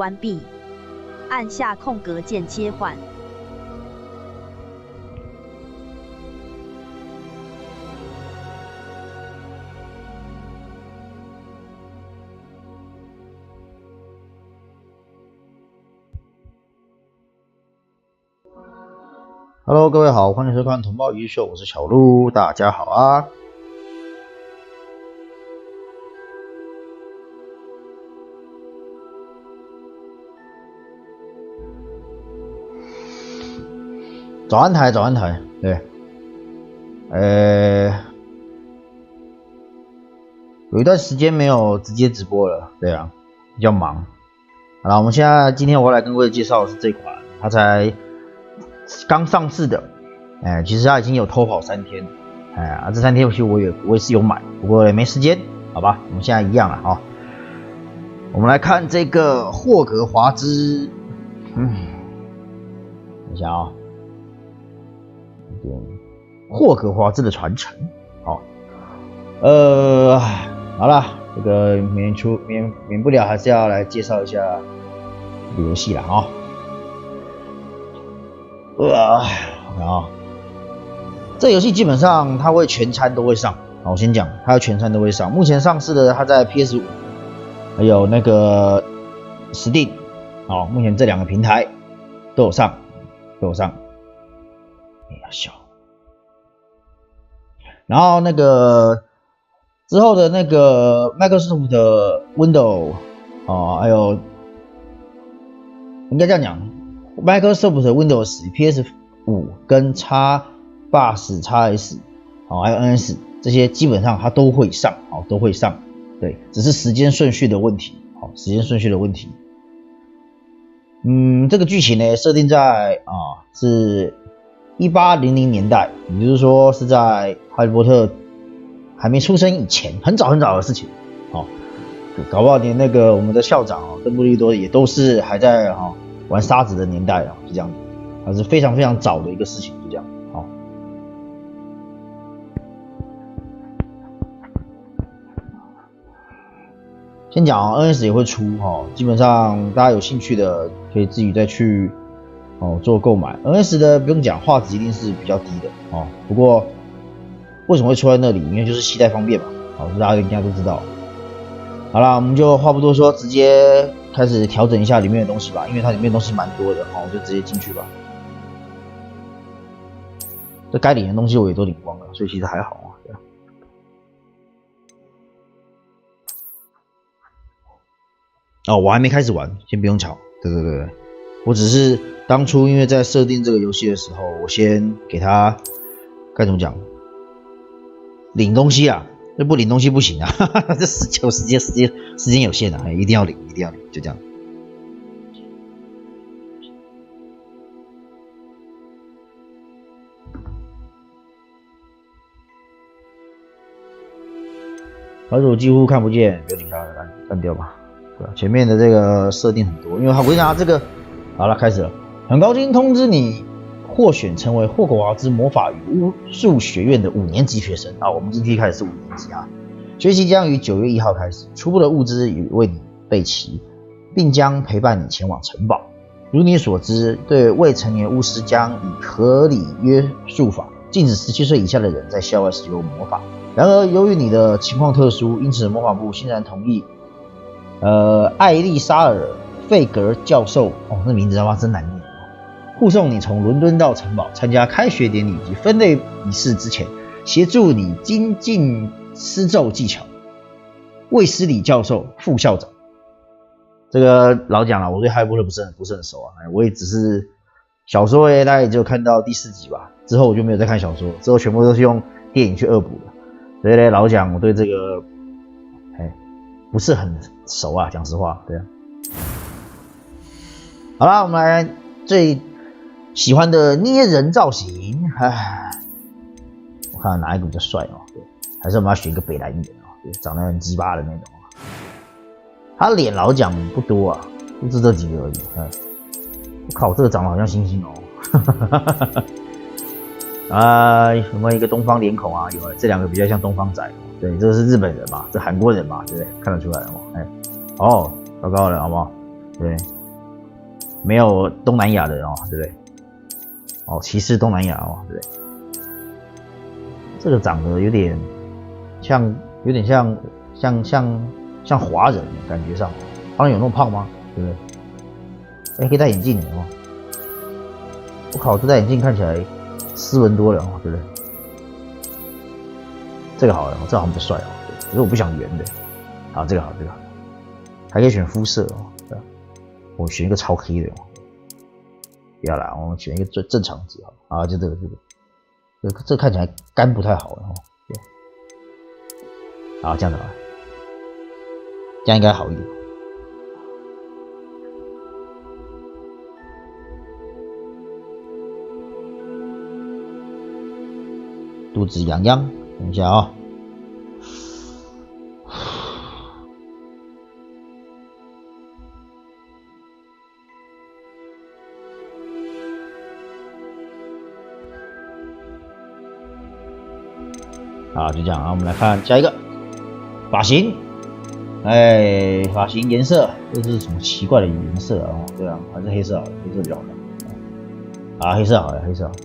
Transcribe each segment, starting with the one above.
关闭，按下空格键切换。Hello， 各位好，欢迎收看同胞鱼秀，我是小鹿，大家好啊。早安台，对，有一段时间没有直接直播了，对啊，比较忙。好了，今天我要来跟各位介绍的是这款，它才刚上市的，其实它已经有偷跑3天，这3天游戏我也是有买，不过也没时间，好吧，我们现在一样了啊。我们来看这个霍格华兹，等一下啊。霍格华兹的传承，好，好了，这个免不了还是要来介绍一下这个游戏了啊。这游戏基本上它会全餐都会上，我先讲，它全餐都会上。目前上市的它在 PS5， 还有那个 Steam， 目前这2个平台都有上。小，然后那个之后的那个 Microsoft 的 Windows 还有应该这样讲 ，Microsoft 的 Windows、PS5 跟 Xbox、XS 还有 NS 这些基本上它都会上，对，只是时间顺序的问题，这个剧情呢设定在是1800年代，也就是说是在哈利波特还没出生以前，很早的事情。搞不好连那个我们的校长邓布利多也都是还在玩沙子的年代就这样子，它是非常早的一个事情，就这样。先讲NS 也会出基本上大家有兴趣的可以自己再去做购买。NS 的不用讲，画质一定是比较低的不过为什么会出在那里？因为就是携带方便嘛，这大家应该都知道。好啦，我们就话不多说，直接开始调整一下里面的东西吧，因为它里面的东西蛮多的我就直接进去吧。这该领的东西我也都领光了，所以其实还好对。我还没开始玩，先不用吵。对，我只是当初因为在设定这个游戏的时候，我先给他该怎么讲，领东西啊，这不领东西不行啊，这时间有限啊，一定要领，就这样。而且我几乎看不见，不要紧它，干掉吧。前面的这个设定很多，因为我跟你讲这个好了，开始了。很高兴通知你获选成为霍格华兹魔法与巫术学院的5年级学生我们今天开始是5年级学习将于9月1号开始，初步的物资已为你备齐，并将陪伴你前往城堡。如你所知，对未成年巫师将以合理约束法禁止17岁以下的人在校外使用魔法。然而由于你的情况特殊，因此魔法部欣然同意艾丽莎尔·费格教授那名字他妈真难念护送你从伦敦到城堡，参加开学典礼以及分类仪式之前，协助你精进施咒技巧。卫斯理教授，副校长。这个老讲了，我对哈利波特不是很熟我也只是小说大概也只有看到第4集吧，之后我就没有再看小说，之后全部都是用电影去恶补的。所以老讲我对这个不是很熟讲实话，对好啦，我们来最喜欢的捏人造型，我看哪一个比较帅对，还是我们要选一个北蓝一点对，长得很鸡巴的那种他脸老讲不多就这几个而已我靠，这个长得好像星星有没有一个东方脸孔有这2个比较像东方仔对，这个是日本人嘛，这韩国人嘛，对不对？看得出来糟糕了，好不好？对，没有东南亚的哦，对不对？哦，歧视东南亚哦，对不对？这个长得有点像华人，感觉上，好像有那么胖吗？对不对？哎，可以戴眼镜的哦。我靠，这戴眼镜看起来斯文多了哦，对不对？这个好了，这好像不帅哦，可是我不想圆的。好，这个好，这个好，还可以选肤色哦。对吧，我选一个超黑的哦。不要啦，我们选一个最正常值好。啊，就这个，这看起来肝不太好了哦。对，好，这样子好了，这样应该好一点。肚子痒痒，等一下啊、哦。啊，就这样啊，我们来看下一个发型。哎，发型颜色，这是什么奇怪的颜色啊？对啊，还是黑色好了，黑色比较好看。啊，黑色好了，黑色好了。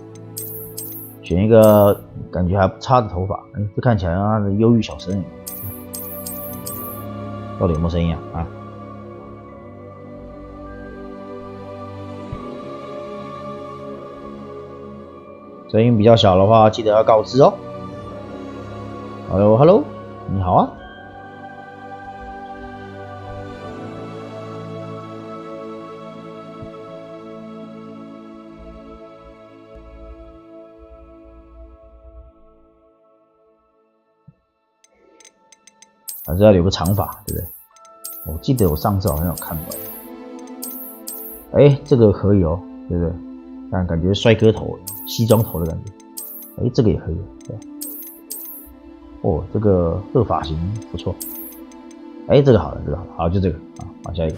选一个感觉还不差的头发，哎，这看起来他的忧郁小生，到底有没有声音啊？啊，声音比较小的话，记得要告知哦。Hello， 你好啊。还是要留个长发，对不对？我记得我上次好像有看过。哎，这个可以哦，对不对？但感觉帅哥头、西装头的感觉。哎，这个也可以，对。哦，这个发型不错。哎，这个好了，这个好，好就这个啊，好下一个。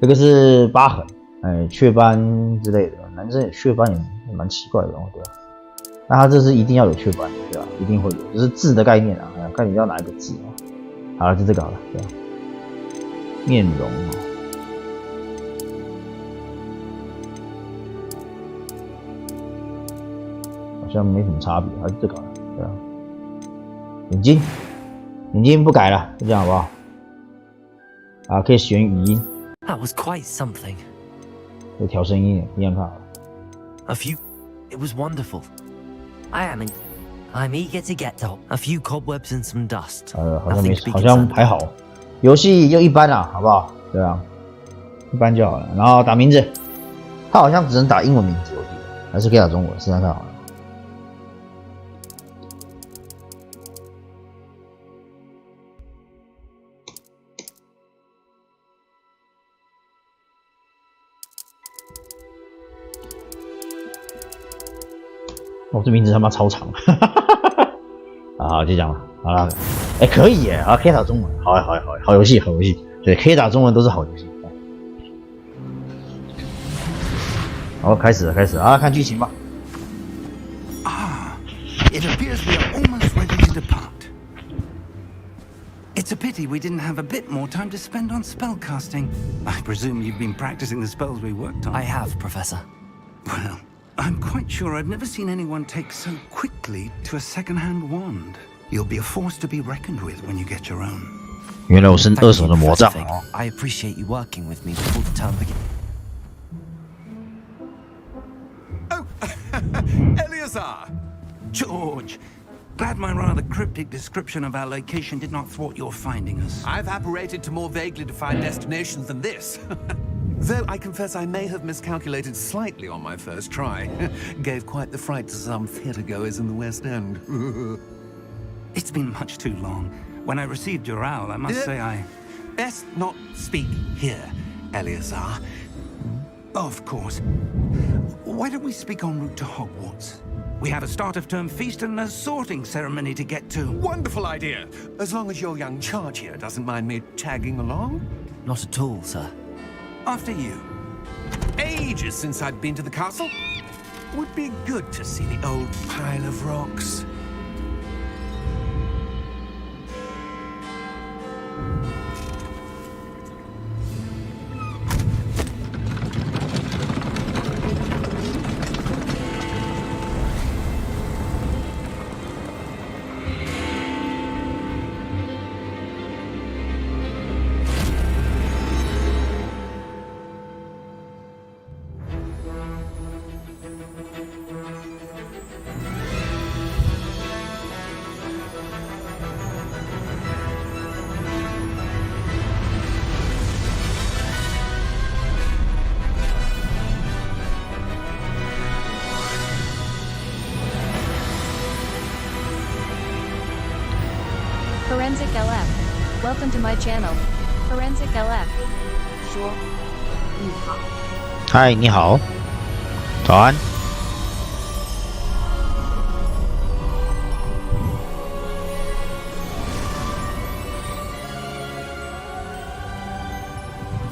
这个是疤痕，哎，雀斑之类的，男生有雀斑也蛮奇怪的哦，对吧？那他这是一定要有雀斑，对吧？一定会有，就是字的概念啊，看你要哪一个字啊。好了，就这个好了，对吧？面容哦，好像没什么差别，还是这个好了，对吧？眼睛不改了，就这样好不好？啊，可以选语音。That was quite something. 可以调声音，一样看好了。It was wonderful. I'm eager to get out. A few cobwebs and some dust. 好像还好，游戏就一般啦，好不好？对啊，一般就好了。然后打名字，他好像只能打英文名字，我记得，还是可以打中文，试试看好了。哦，这名字他妈超长，啊，就这样了，好了，哎，可以耶，啊，可以打中文，好游戏，对，可以打中文都是好游戏。好，开始了啊，看剧情吧。It appears we are almost ready to depart. It's a pity we didn't have a bit more time to spend on spellcasting. I presume you've been practicing the spells we worked on. I have, Professor. Well, I'm quite sure I've never seen anyone take so quickly to a second-hand wand. You'll be a force to be reckoned with when you get your own. 原来我是二手的魔杖哦。I appreciate you working with me before the term begins. Oh, Eleazar! George! Glad my rather cryptic description of our location did not thwart your finding us. I've apparated to more vaguely defined destinations than this. Though I confess I may have miscalculated slightly on my first try. Gave quite the fright to some theatregoers in the West End. It's been much too long. When I received your owl, I must say I... Best not speak here, Eleazar. Of course. Why don't we speak en route to Hogwarts? We have a start-of-term feast and a sorting ceremony to get to. Wonderful idea. As long as your young charge here doesn't mind me tagging along. Not at all, sir. After you. Ages since I'd been to the castle. Would be good to see the old pile of rocks. Welcome to my channel, Forensic LF。说你好，嗨，你好，早安。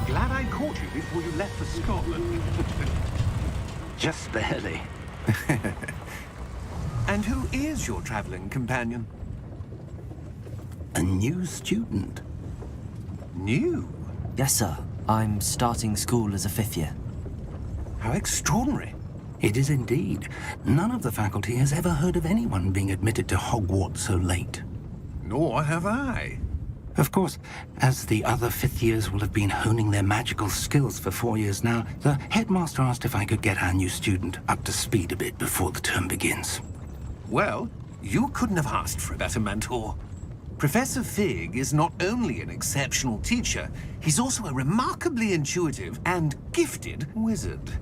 Glad I caught you before you left for Scotland. Just barely. And who is your traveling companion? A new student. New? Yes, sir. I'm starting school as a 5th year. How extraordinary. It is indeed. None of the faculty has ever heard of anyone being admitted to Hogwarts so late. Nor have I. Of course, as the other 5th years will have been honing their magical skills for 4 years now, the headmaster asked if I could get our new student up to speed a bit before the term begins. Well, you couldn't have asked for a better mentor. Professor Fig is not only an exceptional teacher, he's also a remarkably intuitive and gifted wizard.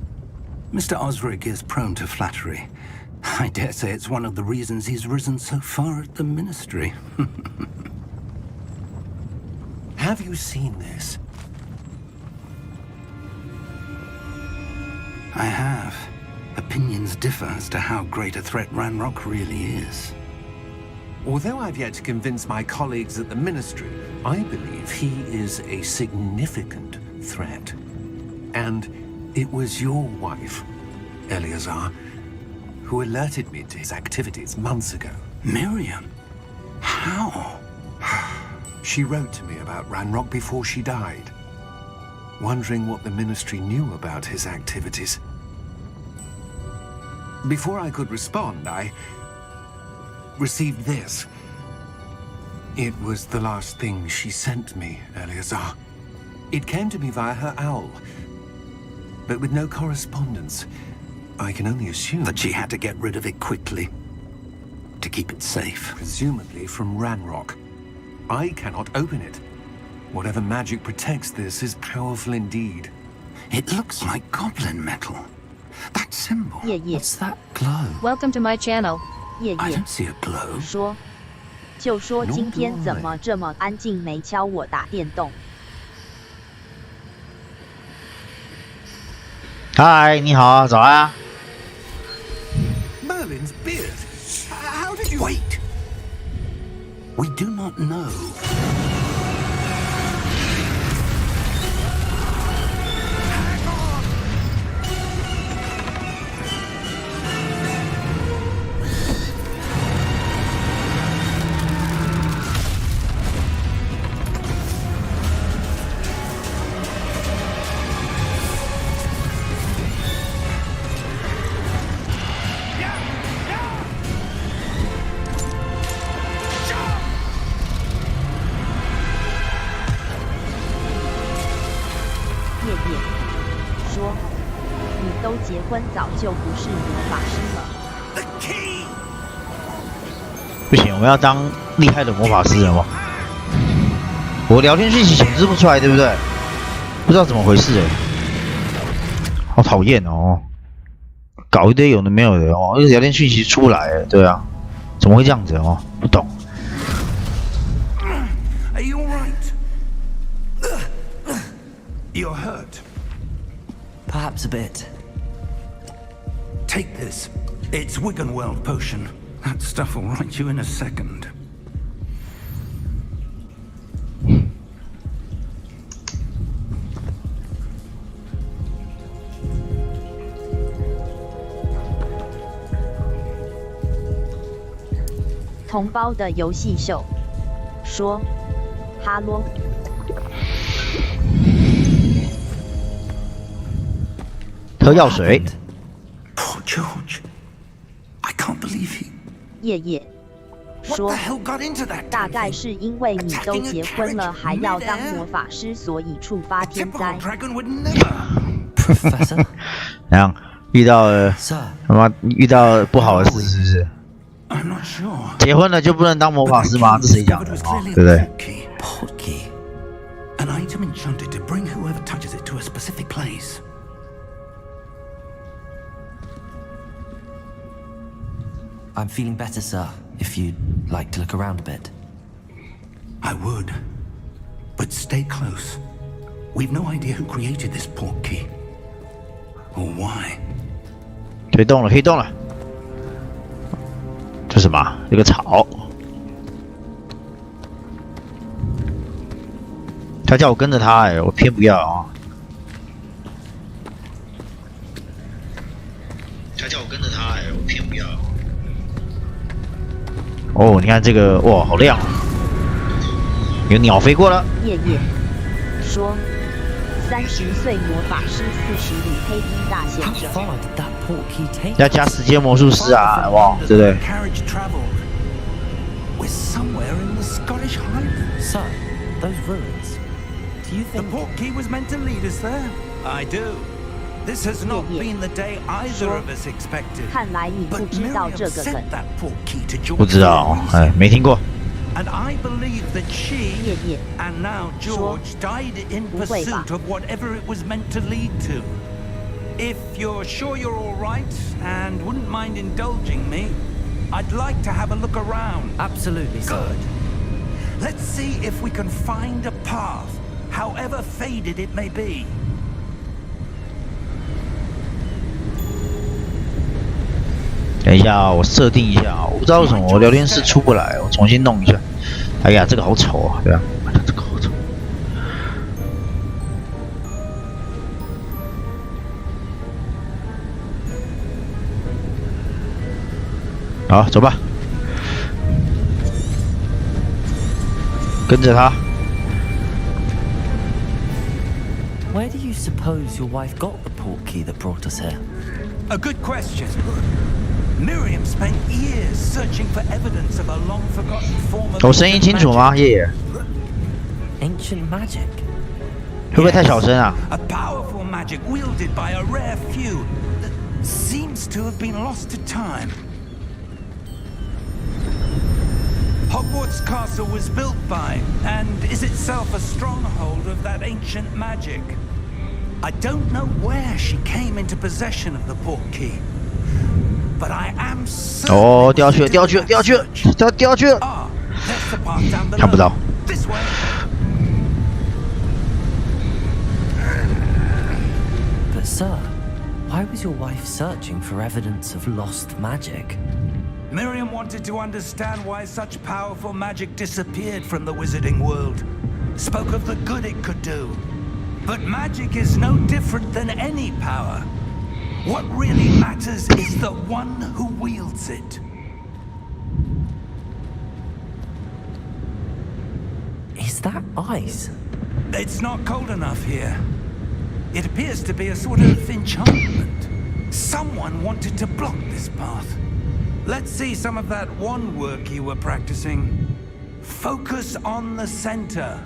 Mr. Osric is prone to flattery. I dare say it's one of the reasons he's risen so far at the ministry. Have you seen this? I have. Opinions differ as to how great a threat Ranrock really is. Although I've yet to convince my colleagues at the Ministry, I believe he is a significant threat. And it was your wife, Eleazar, who alerted me to his activities months ago. Miriam? How? She wrote to me about Ranrock before she died, wondering what the Ministry knew about his activities. Before I could respond, I received this. It was the last thing she sent me, Eleazar. It came to me via her owl, but with no correspondence. I can only assume That she had to get rid of it quickly to keep it safe. presumably from Ranrock. I cannot open it. Whatever magic protects this is powerful indeed. It looks like goblin metal. That symbol. 夜夜 What's that glow? Welcome to my channel. 夜 I 夜 don't see a glow. 说，就说今天怎么这么安静，没敲我打电动。嗨，你好，早安啊。 Merlin's beard. How did you... Wait. We do not know.结婚早就不是魔法师了。不行，我们要当厉害的魔法师了吗？我聊天讯息显示不出来，对不对？不知道怎么回事好讨厌哦！搞一堆有的没有的哦，聊天讯息出不来，对啊，怎么会这样子哦？不懂。 Are you all right? You're hurt. Perhaps a bit. Take this. It's Wiggenweld potion. That stuff will right you in a second. "同胞的游戏秀说：“哈喽。” 喝药水。 Poor George. I can't believe he. 夜夜 What 说 the hell got into that? 大概是因为你都结婚了，还要当魔法师，所以触发天灾。 Typical dragon would never. Professor? 怎样？遇到了 Sir? 他妈遇到不好的事是不是？ I'm not sure. 结婚了就不能当魔法师吗？这谁讲的啊？对不对？ Portkey. An item enchanted to bring whoever touches it to a specific place. I'm feeling better, sir, if you'd like to look around a bit. I would. But stay close. We've no idea who created this portkey. Or why. 可以动了，可以动了。这是什么？这个草。他叫我跟着他，哎，我偏不要啊。他叫我跟着他，哎，我偏不要。哦，你看这个，哇，好亮啊！有鸟飞过了。夜夜说，30岁魔法师40里黑衣大先 How 生。 far did that portkey take? 要加时间魔术师啊，哇，对不对？ Carriage traveled. We're somewhere in the Scottish Highlands. So, those ruins. Do you The think portkey was meant to lead us there? I do. This has not been the day either of us expected. 看来你不 But 知道 Miriam 这个梗 sent。that portkey to George 不知道，哎，没听过。 And I believe that she 夜夜 and now George died in 不会吧。 pursuit of whatever it was meant to lead to. If you're sure you're all right and wouldn't mind indulging me, I'd like to have a look around. absolutely, sir? Good. Let's see if we can find a path, however faded it may be. 等一下啊，我设定一下啊，我不知道为什么我聊天室出不来，我重新弄一下。哎呀，这个好丑啊，对啊，这个好丑。好，走吧，跟着他。 Where do you suppose your wife got the portkey that brought us here? A good question. Miriam spent years searching for evidence of a long-forgotten form of 我声音清楚吗，叶叶？ Ancient magic. 会不会太小声啊？ A powerful magic wielded by a rare few that seems to have been lost to time. Hogwarts Castle was built by, and is itself a stronghold of that ancient magic. I don't know where she came into possession of the portkey, but I am certain. 哦，掉下去了，掉下去了，掉下去了，掉下去了。 Ah, there's the path down below. 看不到。 This way. But sir, why was your wife searching for evidence of lost magic? Miriam wanted to understand why such powerful magic disappeared from the wizarding world. Spoke of the good it could do. But magic is no different than any power. What really matters is the one who wields it. Is that ice? It's not cold enough here. It appears to be a sort of enchantment. Someone wanted to block this path. Let's see some of that wand work you were practicing. Focus on the center.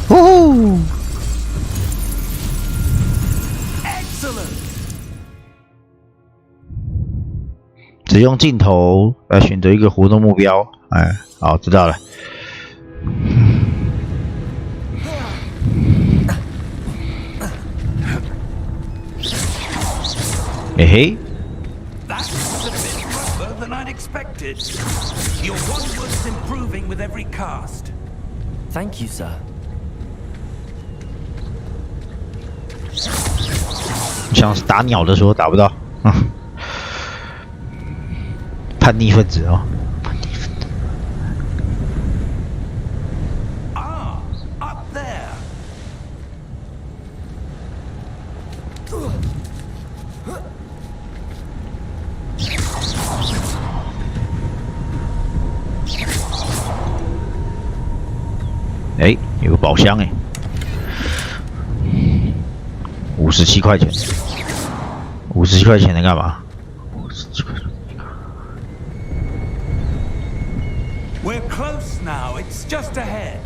Woohoo! Excellent. 只用镜头来选择一个活动目标。哎，好，知道了。嘿嘿， That's a bit rougher than I'd expected. Your wand work's improving with every cast. Thank you, sir. 像是打鸟的时候打不到，叛逆分子哦。 Ah, up there. 哎，有个宝箱哎，57块钱，57块钱能干嘛？57块钱。 We're close now. It's just ahead.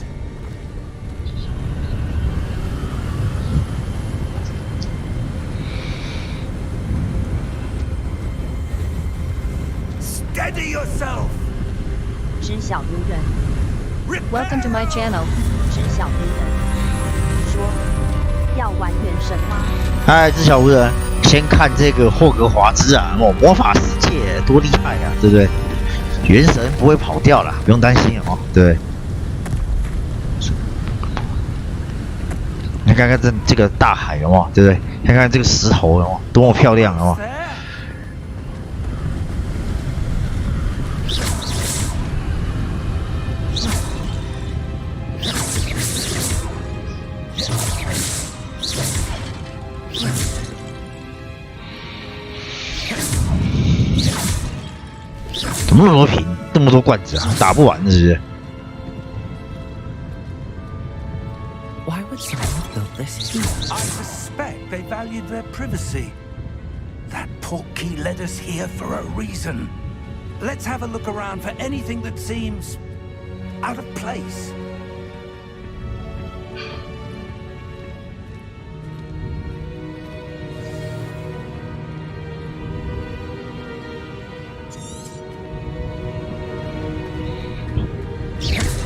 Steady yourself. 知晓无人， Welcome to my channel. 知晓无人。说要玩原神吗？嗨，知晓无人。先看这个霍格华兹啊，魔法世界多厉害啊，对不对？元神不会跑掉了，不用担心哦，对。你看看这个大海有没有，对不对？看看这个石头有没有，多么漂亮有没有？怎么那么多瓶，那么多罐子啊，打不完是不是？ Why would someone have built this here? I suspect they valued their privacy. That portkey led us here for a reason. Let's have a look around for anything that seems out of place.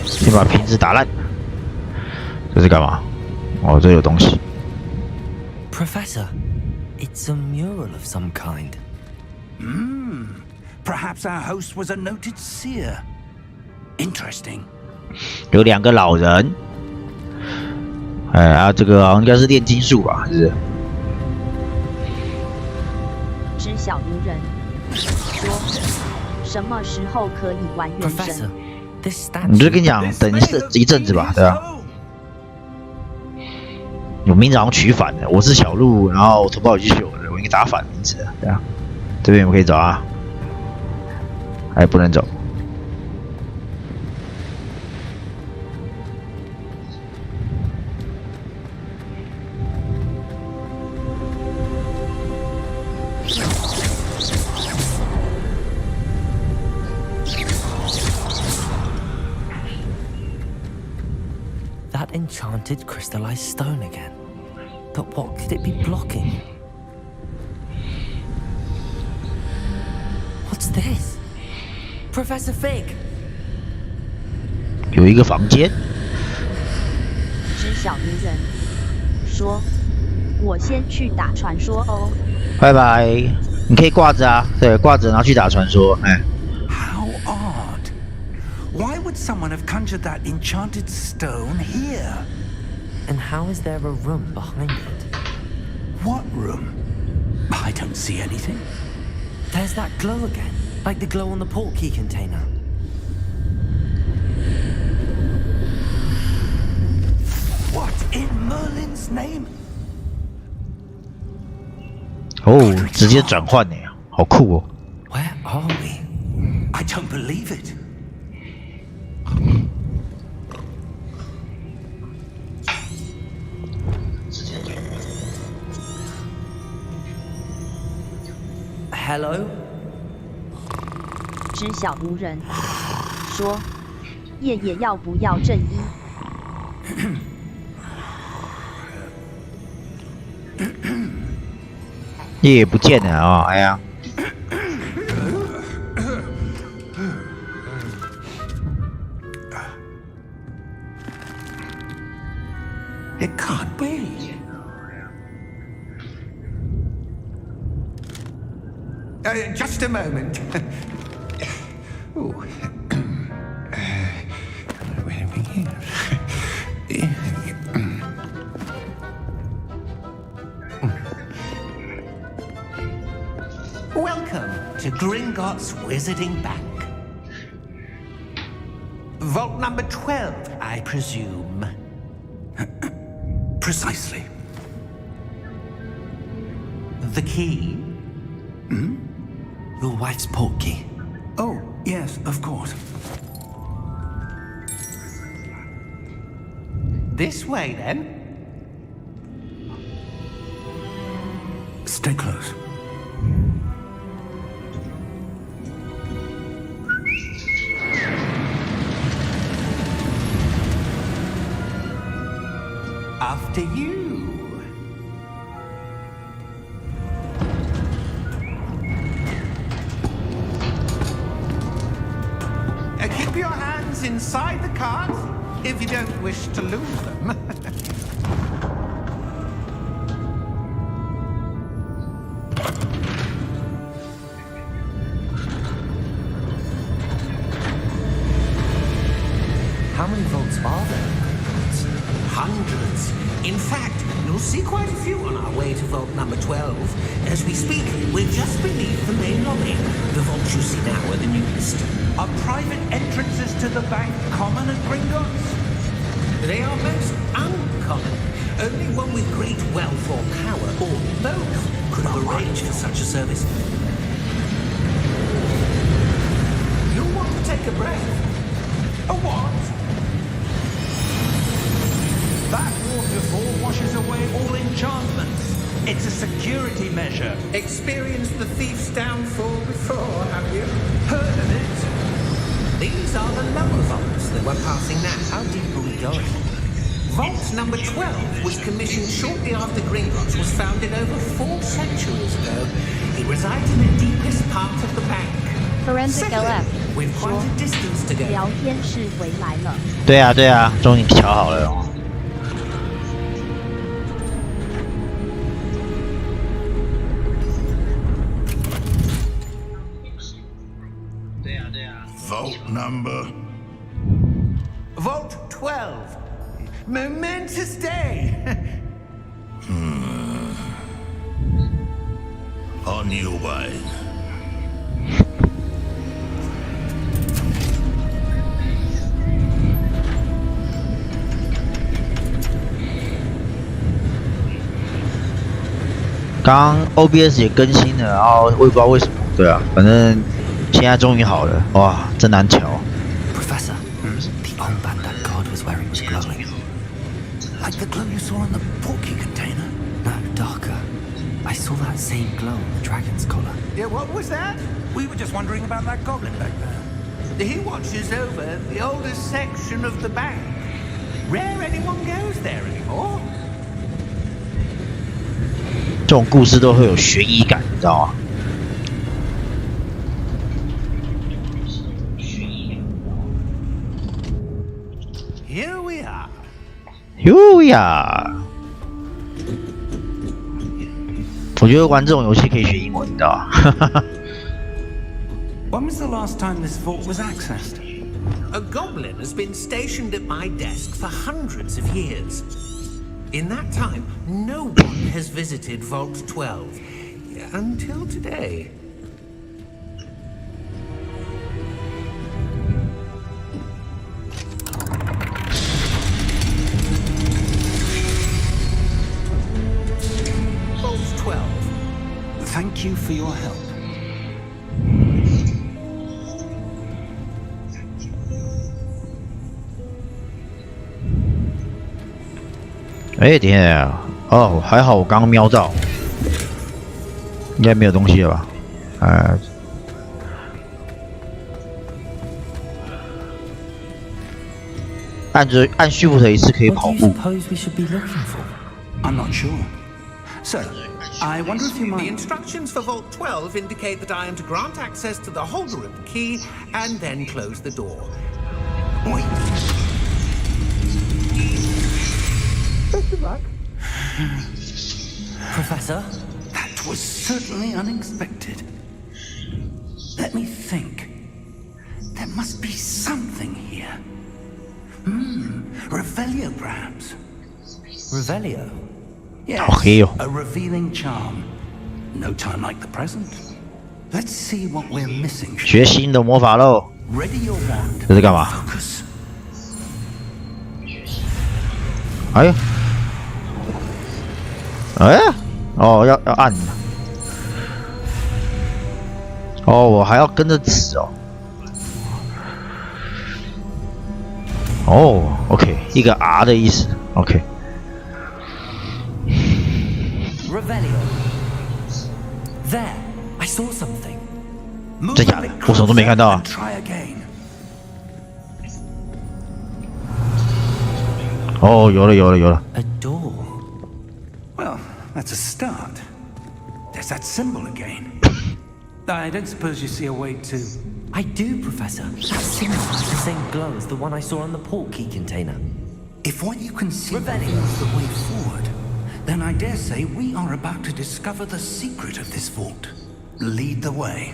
先把瓶子打烂。这是干嘛？哦，这有东西。 Professor, it's a mural of some kind. Perhaps our host was a noted seer. Interesting. 有2个老人。哎啊，这个应该是炼金术吧？是不是？知晓无人说，什么时候可以还原 Professor, 神？ this 我就 statue. 跟你讲，等一阵子吧，对吧？我名字好像取反了，我是小鹿，然后头发有去修的，我应该打反名字，对啊。这边我可以走啊，还不能走。 That enchanted crystallized stone again. But what could it be blocking? What's this? Professor Fig! 有一个房间，知晓无人说，我先去打传说哦。拜拜。你可以挂着啊，对，挂着然后去打传说，哎。 How odd. Why would someone have conjured that enchanted stone here? And how is there a room behind it? What room? I don't see anything. There's that glow again, like the glow on the portkey container. What in Merlin's name? 哦，直接转换呢，好酷哦。 Where are we? I don't believe it. Hello? 知晓无人说，夜夜要不要正一？夜不见了啊、哦！哎呀， It can't be. Just a moment. Ooh. Where are we here? Welcome to Gringotts Wizarding Bank. Vault number 12, I presume. Precisely. The key? Your wife's portkey. Oh, yes, of course. This way, then. Stay close. After you. Keep your hands inside the cart if you don't wish to lose them. How many vaults are there? Hundreds. In fact, you'll see quite a few on our way to vault number 12. As we speak, we're just beneath the main lobby. The vaults you see now are the newest. Are private entrances to the bank common at Gringotts? They are most uncommon. Only one with great wealth or power, or both, could have arranged for such a service. You'll want to take a breath. A what? That waterfall washes away all enchantments. It's a security measure. Experienced the thief's downfall before, have you? Heard of it? These are the lower vaults that we're passing now. How deep are we going? Vault number 12 was commissioned shortly after Gringotts was founded over 4 centuries ago. It resides in the deepest part of the bank. Forensic LF We've quite a distance to go. 聊天室回来了。对啊，对啊，终于瞧好了哦。Vault number. Vault 12. Momentous day. On your way. 刚 OBS 也更新了，然后我也不知道为什么，对啊，反正现在终于好了，哇，真难瞧。 Professor, the armband that guard was wearing was glowing. Like the glow you saw in the porky container? No, darker. I saw that same glow on the dragon's collar. Yeah, what was that? We were just wondering about that goblin back there. He watches over the oldest section of the bank. Rare anyone goes there anymore. 这种故事都会有悬疑感，你知道吗？ Here we are. 哟呀！我觉得玩这种游戏可以学英文，你知道吗？ When was the last time this vault was accessed? A goblin has been stationed at my desk for hundreds of years. In that time, no one has visited Vault 12. Until today. Vault 12. Thank you for your help. 哎，等一下，哦，还好我刚刚瞄到，应该没有东西了吧？按 Shift 一次可以 What 跑 do you 步。 suppose we should be looking for? I'm not sure. So, I wonder if you The might... instructions for Vault 12 indicate that I am to grant access to the holder of the key and then close the door. Wait. Best of luck. Professor? That was certainly unexpected. Let me think. There must be something here. Revelio, perhaps. Revelio? Yes, Okay. a revealing charm. No time like the present. Let's see what we're missing. 学新的魔法喽！ Ready your wand. 这是干嘛？ Focus. 哎呀，哎，哦，要按。哦，我还要跟着指哦。哦 ，OK， 一个 R 的意思 ，OK。 Revelio. There, I saw something. Move 真 a 假的 bit？ 我什么都没看到啊 closer and try again. 哦，有了，有了，有了。 A door. Well, that's a start. There's that symbol again. I don't suppose you see a way to... I do, Professor. That symbol has the same glow as the one I saw on the port key container. If what you can see Revelio. is the way forward, then I dare say we are about to discover the secret of this vault. Lead the way.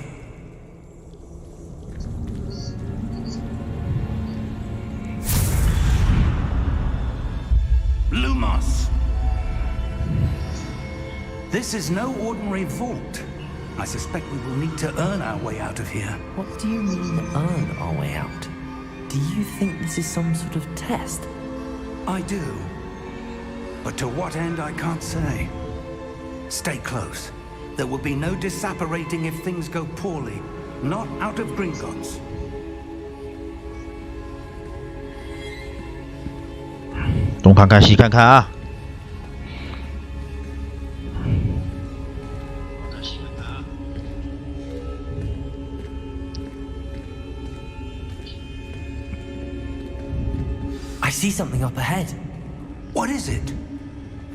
This is no ordinary vault. I suspect we will need to earn our way out of here. What do you mean, earn our way out? Do you think this is some sort of test? I do. But to what end, I can't say. Stay close. There will be no disapparating if things go poorly. Not out of Gringotts. 东看看西看看啊！ I see something up ahead. What is it?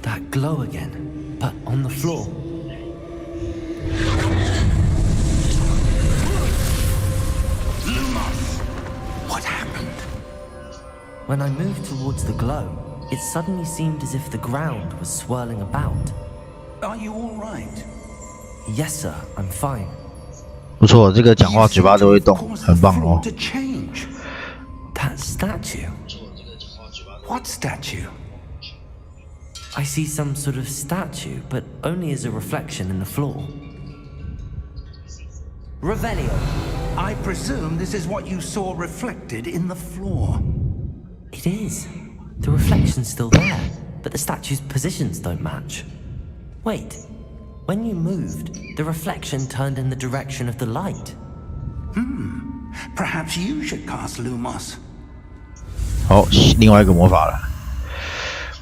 That glow again, but on the floor. Lumos! What happened? When I moved towards the glow, it suddenly seemed as if the ground was swirling about. Are you all right? Yes, sir, I'm fine. 不错，这个讲话嘴巴都会动，很棒哦。 To change. That statue. What statue? I see some sort of statue, but only as a reflection in the floor. Revelio. I presume this is what you saw reflected in the floor. It is. The reflection's still there, but the statue's positions don't match. Wait. When you moved, the reflection turned in the direction of the light. Perhaps you should cast Lumos. 好，另外一个魔法了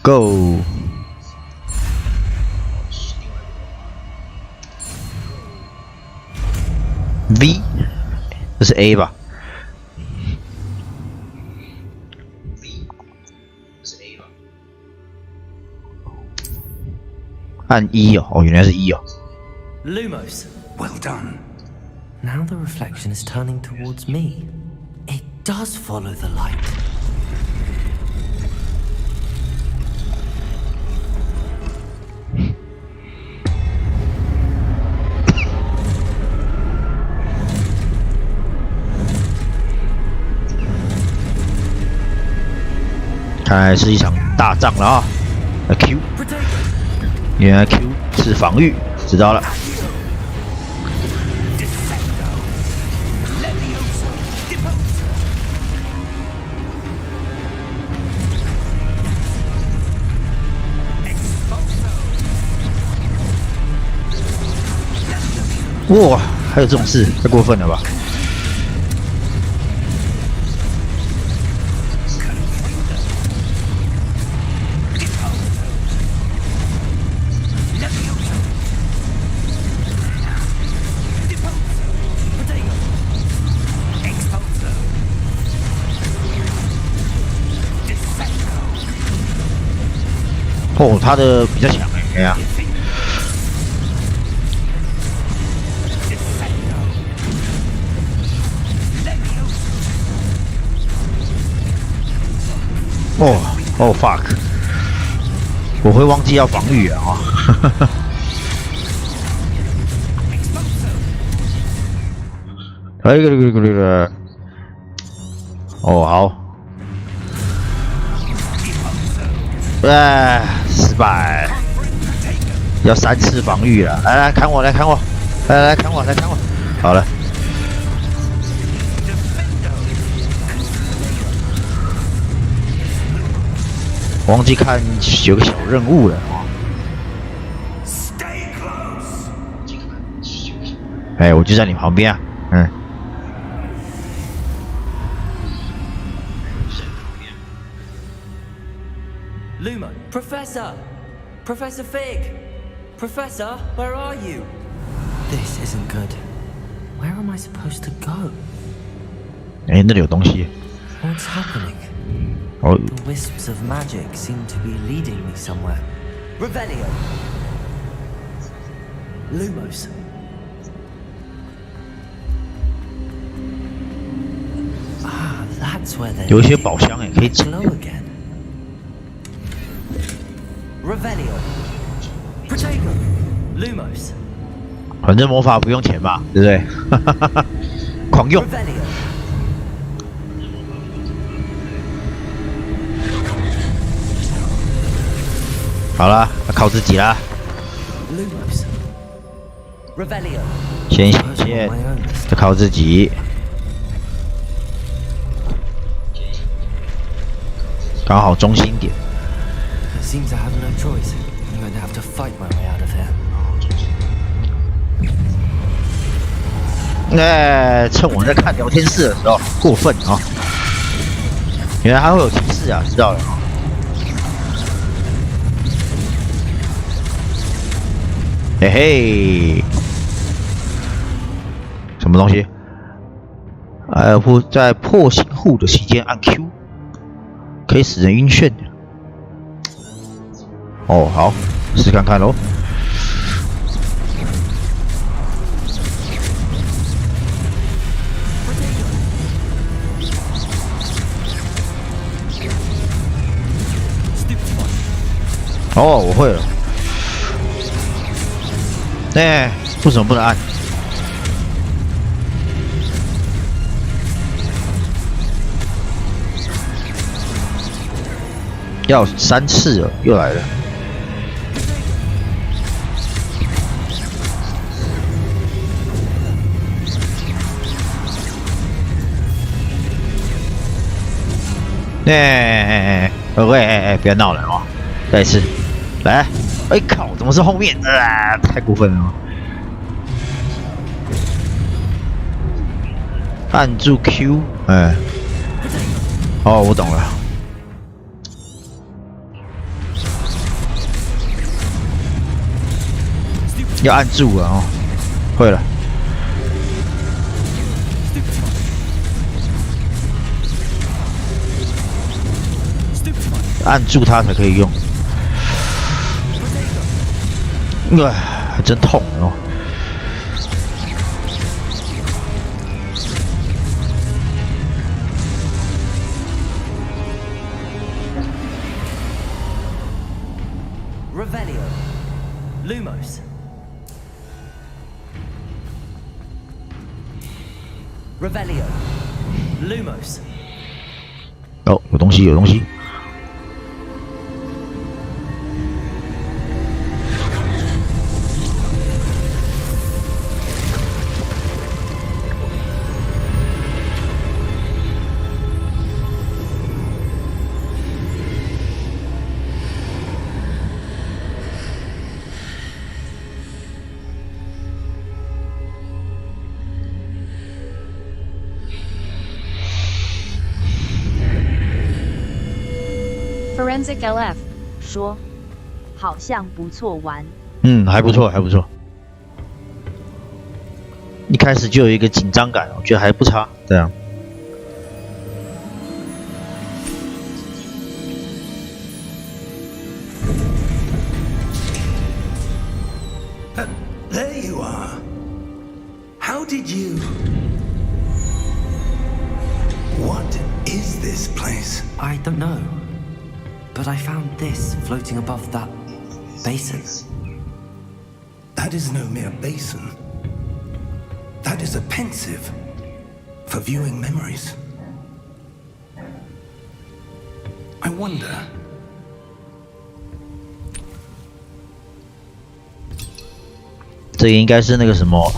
，Go。 V， 这是 A 吧？按一哦，原来是一哦。 Lumos. Well done. Now the reflection is turning towards me. It does follow the light. 看来是一场大仗了啊！Q， 原来 Q 是防御，知道了。哇，还有这种事，太过分了吧！ 哦，他的比较强哎呀！哦 fuck， 我会忘记要防御啊！哎，哦好。 哎，失败，要3次防御了。来来，砍我，来砍我，来砍我，来砍我。好了，忘记看有个小任务了。哎，我就在你旁边啊，嗯。 Lumo. Professor! Professor Fig! Professor, where are you? This isn't good. Where am I supposed to go? 哎，那里有东西。 What's happening? 哦， The wisps of magic seem to be leading me somewhere. Revelio! Lumos. Ah, that's where they 有一些宝箱哎，可以捡。 glow again. Revelio. Protego. Lumos. 反正魔法不用钱嘛，对不对？狂用。 Revelio. 好了，要靠自己啦。 Lumos. Revelio. 先显现，要靠自己。刚好中心点。 It seems I have no choice. I'm going to have to fight my way out of here. 趁我在看聊天室的时候，过分啊！原来还会有提示啊，知道了。嘿嘿，什么东西？在破信户的期间按 Q， 可以使人晕眩。哦，好，试看看喽。 哦，我会了。为什么不能按？要3次了，又来了。不要闹了哦！再一次。 来，哎靠！怎么是后面？太过分了！按住 Q， 哦，我懂了。要按住啊！哦，会了。按住它才可以用。 还真痛哦！Revelio. Lumos. Revelio. Lumos. 哦，有东西，有东西。 Forensic LF 说，好像不错玩。还不错，还不错。一开始就有一个紧张感，我觉得还不差。对啊。There you are. How did you? What is this place? I don't know. But I found this floating above that basin. That is no mere basin. That is a pensive for viewing memories. I wonder. 这个应该是那个什么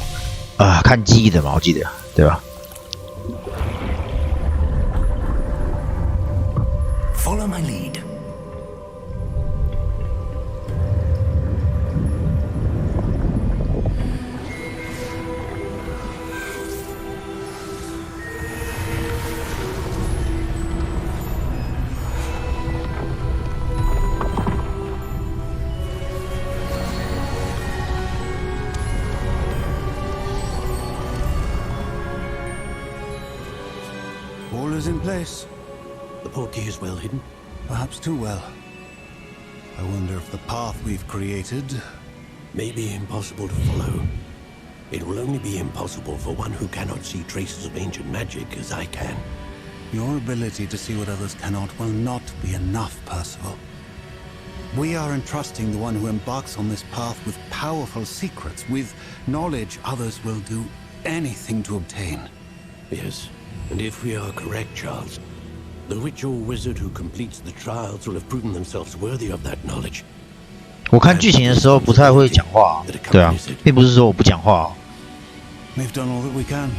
看记忆的嘛，我记得，对吧？ Follow my lead. All is in place. The portkey is well hidden. Perhaps too well. I wonder if the path we've created may be impossible to follow. It will only be impossible for one who cannot see traces of ancient magic as I can. Your ability to see what others cannot will not be enough, Percival. We are entrusting the one who embarks on this path with powerful secrets, with knowledge others will do anything to obtain. Yes, and if we are correct, Charles, the witch or wizard who completes the trials will have proven themselves worthy of that knowledge. 我看剧情的时候不太会讲话，对啊，并不是说我不讲话。We've done all that we can.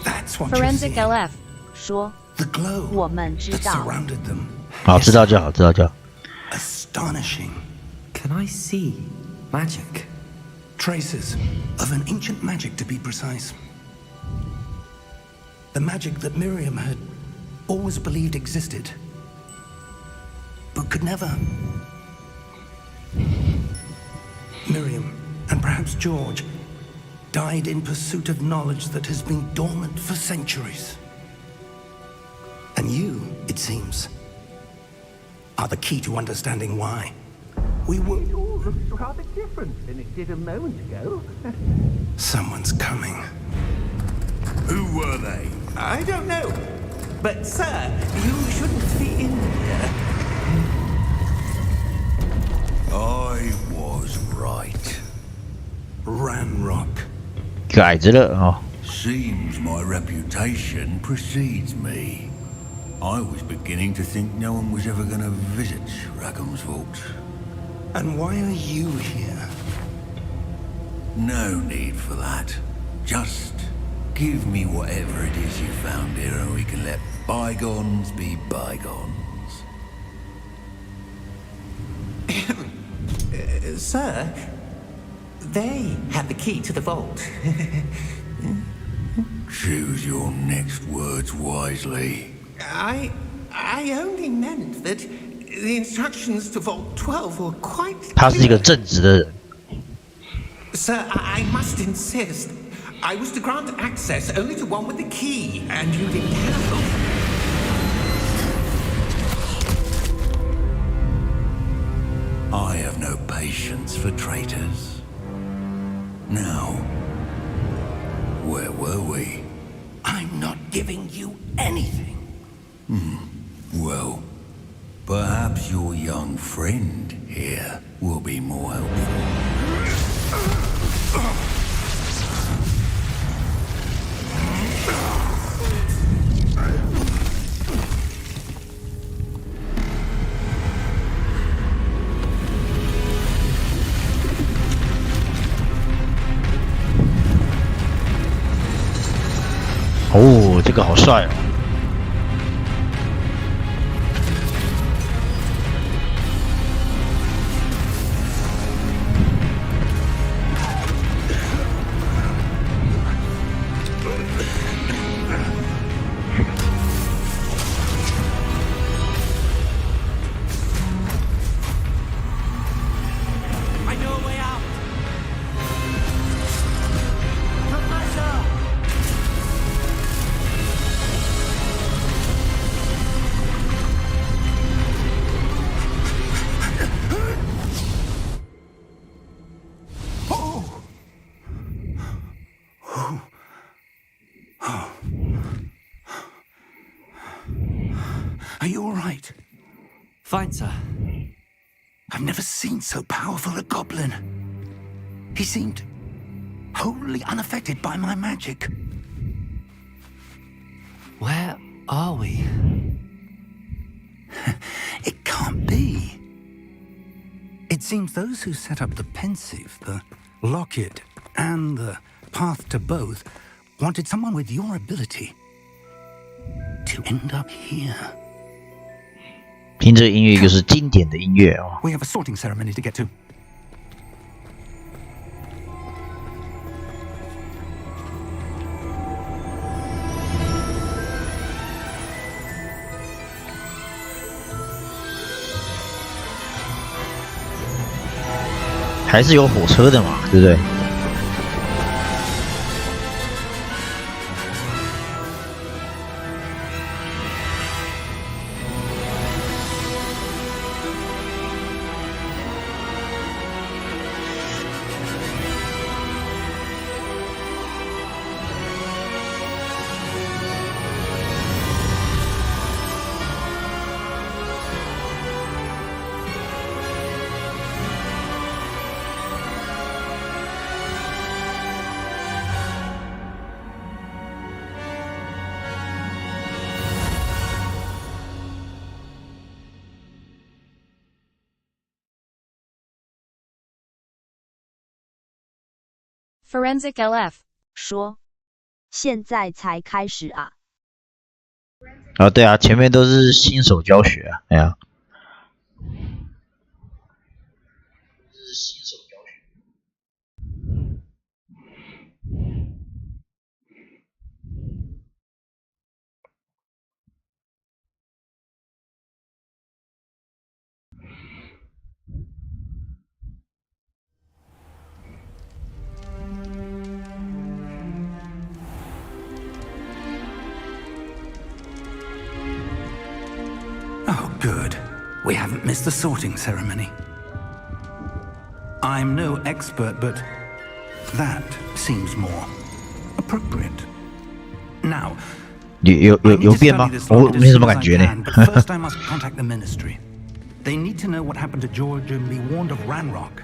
That's what Forensic you're seeing. LF 说 The glow 我们知 that 道， surrounded them. 好，知道就好，知道就好。 Astonishing. Can I see magic? Traces of an ancient magic, to be precise. The magic that Miriam had always believed existed, but could never. Miriam, and perhaps George, died in pursuit of knowledge that has been dormant for centuries. And you, it seems, are the key to understanding why. We were... It all looks rather different than it did a moment ago. Someone's coming. Who were they? I don't know. But, sir, you shouldn't be in here. I was right. Ranrock. 改着了哦。 Seems my reputation precedes me. I was beginning to think no one was ever going to visit Rackham's vault. And why are you here? No need for that. Just give me whatever it is you found here and we can let bygones be bygones. Sir, they have the key to the vault. Choose your next words wisely. I only meant that the instructions to Vault 12 were quite 他是一个 clear. 正直的人。 Sir, I must insist. I was to grant access only to one with the key, and you didn't cancel. I have no patience for traitors. Now, where were we? I'm not giving you anything. Well, perhaps your young friend here will be more helpful. Oh, 哦，这个好帅哦！ I know a way out. Professor! Are you all right? Fine, sir. I've never seen so powerful a goblin. He seemed wholly unaffected by my magic. Where are we? It can't be. It seems those who set up the pensive, the locket, and the path to both wanted someone with your ability to end up here. 听这个音乐就是经典的音乐哦。 We have a sorting ceremony to get to. 还是有火车的嘛，对不对？ Forensic LF 说：“现在才开始啊！”啊，对啊，前面都是新手教学啊，哎呀。Oh, good. We haven't missed the sorting ceremony. I'm no expert, but that seems more appropriate. Now, 有变吗？我没什么感觉呢。 But first, I must contact the ministry. They need to know what happened to George and be warned of Ranrock.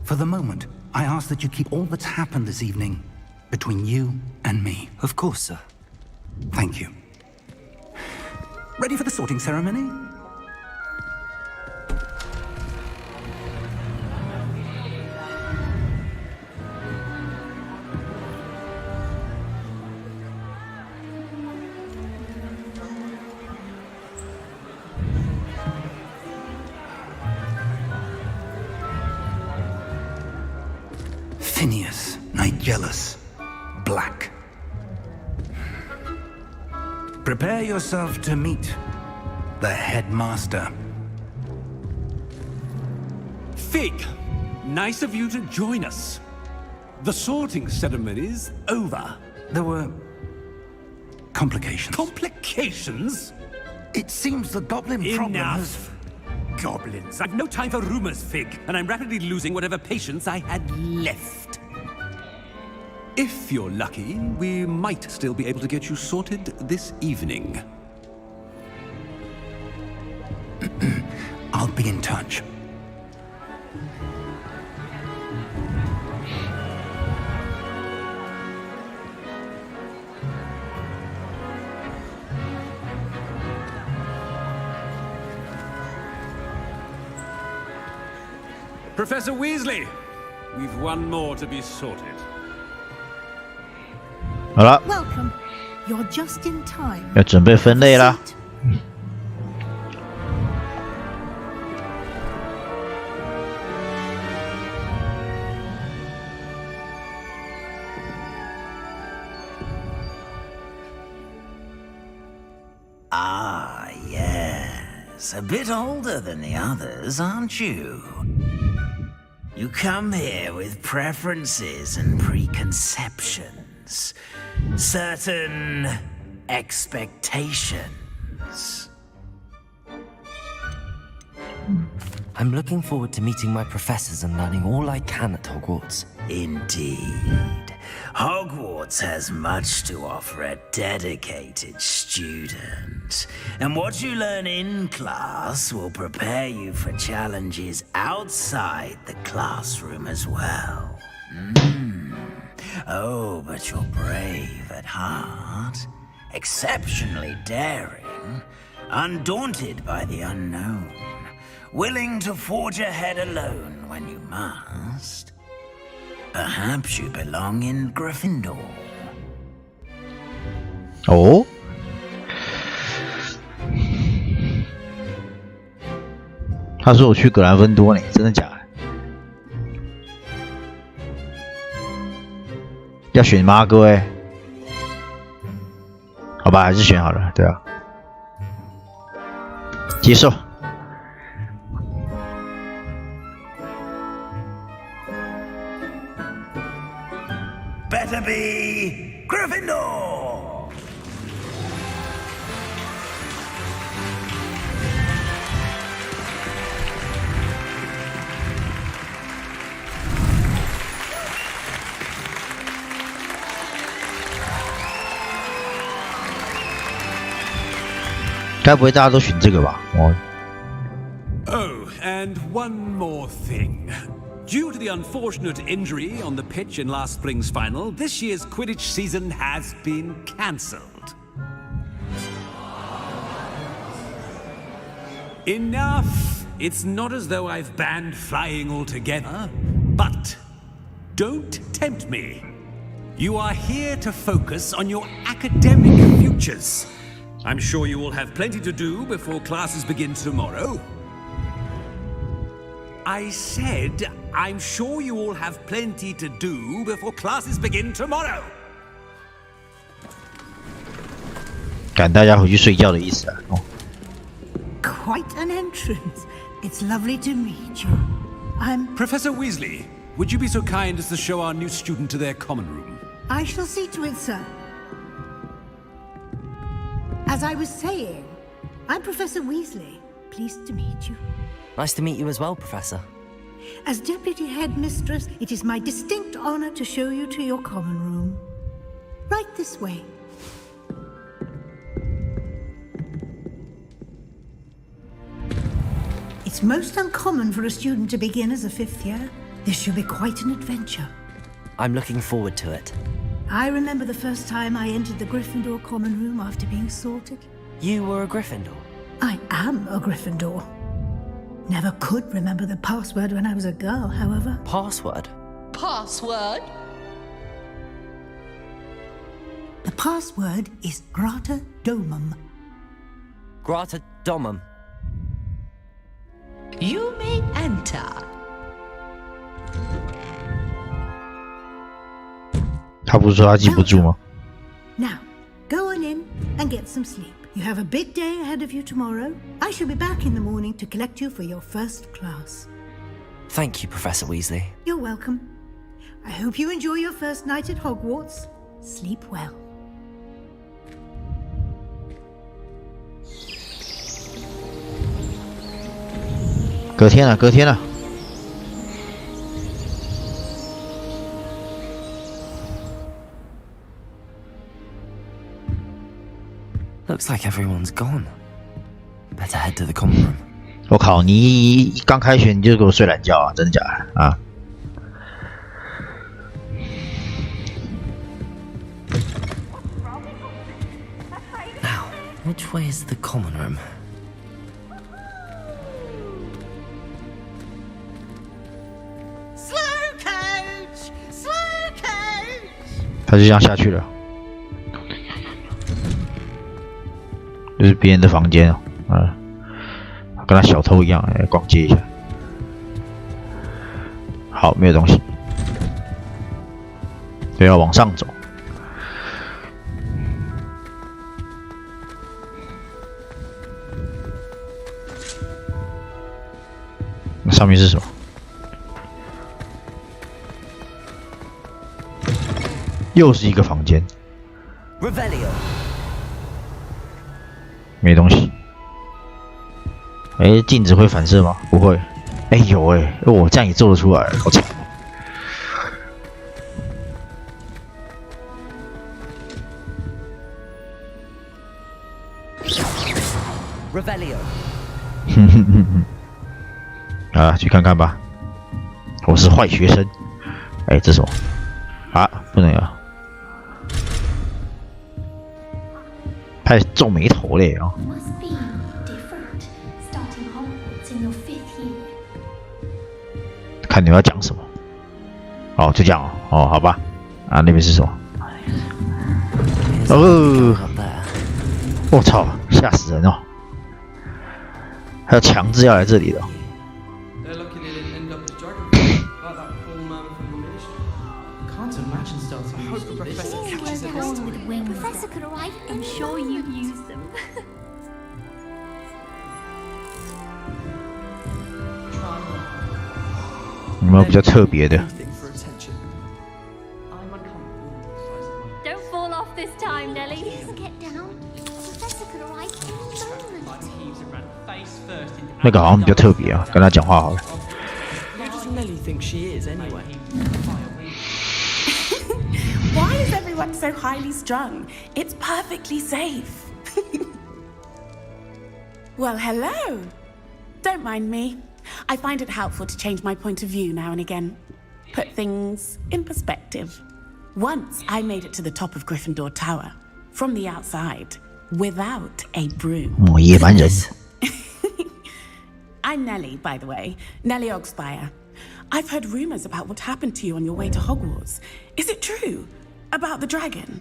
For the moment, I ask that you keep all that's happened this evening between you and me. Of course, sir. Thank you. Ready for the sorting ceremony? Phineas, Nigellus, Black. Prepare yourself to meet the headmaster. Fig, nice of you to join us. The sorting ceremony's over. There were complications. Complications? It seems the goblin problem has... Enough. Goblins. I've no time for rumors, Fig, and I'm rapidly losing whatever patience I had left. If you're lucky, we might still be able to get you sorted this evening. I'll be in touch. Professor Weasley, we've one more to be sorted. 好了， Welcome. You're just in time. 要准备分类啦。Ah, yes. A bit older than the others, aren't you? You come here with preferences and preconceptions. Certain expectations. I'm looking forward to meeting my professors and learning all I can at Hogwarts. Indeed. Hogwarts has much to offer a dedicated student. And what you learn in class will prepare you for challenges outside the classroom as well. Oh, but you're brave at heart, exceptionally daring, undaunted by the unknown, willing to forge ahead alone when you must. Perhaps you belong in Gryffindor. 哦，他说我去格兰芬多呢，真的假的？要选吗，各位？好吧，还是选好了，对啊，接受。Better be Gryffindor! "该不会大家都选这个吧？哦， Oh, and one more thing. Due to the unfortunate injury on the pitch in last spring's final, this year's Quidditch season has been cancelled. Enough! It's not as though I've banned flying altogether, but Don't tempt me. You are here to focus on your academic futures. I'm sure you will have plenty to do before classes begin tomorrow. I said, I'm sure you all have plenty to do before classes begin tomorrow. 赶大家回去睡觉的意思啊。哦 Quite an entrance. It's lovely to meet you. I'm... Professor Weasley, would you be so kind as to show our new student to their common room? I shall see to it, sir. As I was saying, I'm Professor Weasley. Pleased to meet you. Nice to meet you as well, Professor. As Deputy Headmistress, it is my distinct honor to show you to your common room. Right this way. It's most uncommon for a student to begin as a 5th year. This should be quite an adventure. I'm looking forward to it. I remember the first time I entered the Gryffindor common room after being sorted. You were a Gryffindor? I am a Gryffindor. Never could remember the password when I was a girl, however. Password? Password? The password is Grata Domum. Grata Domum. You may enter. 他不是说他记不住吗？ Now, go on in and get some sleep. You have a big day ahead of you tomorrow. I shall be back in the morning to collect you for your first class. Thank you, Professor Weasley. You're welcome. I hope you enjoy your first night at Hogwarts. Sleep well. 隔天了，隔天了。Looks like everyone's gone. Better head to the common room. 我靠，你刚开学你就给我睡懒觉啊？真的假的啊？ Now, which way is the common room? Slow coach! Slow coach! 他就这样下去了。 就是别人的房间啊，跟他小偷一样，来逛街一下。好，没有东西，对，要往上走。那上面是什么？又是一个房间。 Revelio. 没东西。哎，镜子会反射吗？不会。哎，有哎，我这样也做得出来，好惨。Revelio. 啊，去看看吧。我是坏学生。哎，这什么？啊，不能有。 还皱眉头嘞啊！看你们要讲什么？哦，就这样哦，哦，好吧。啊，那边是什么？哦，我操，吓死人哦！还有强制要来这里的。Professor could arrive. I'm sure you've used them. 有没有比较特别的？ Don't fall off this time, Nelly. Please get down. Professor could arrive any moment. 那个好像比较特别啊，跟他讲话好了。 Who does Nelly think she is anyway? Why is everyone so highly strung? It's perfectly safe. Well, hello. Don't mind me. I find it helpful to change my point of view now and again. Put things in perspective. Once I made it to the top of Gryffindor Tower, from the outside, without a broom. 野蛮人。I I'm Nellie, by the way. Nellie Ogspire. I've heard rumors about what happened to you on your way to Hogwarts. Is it true? About the dragon?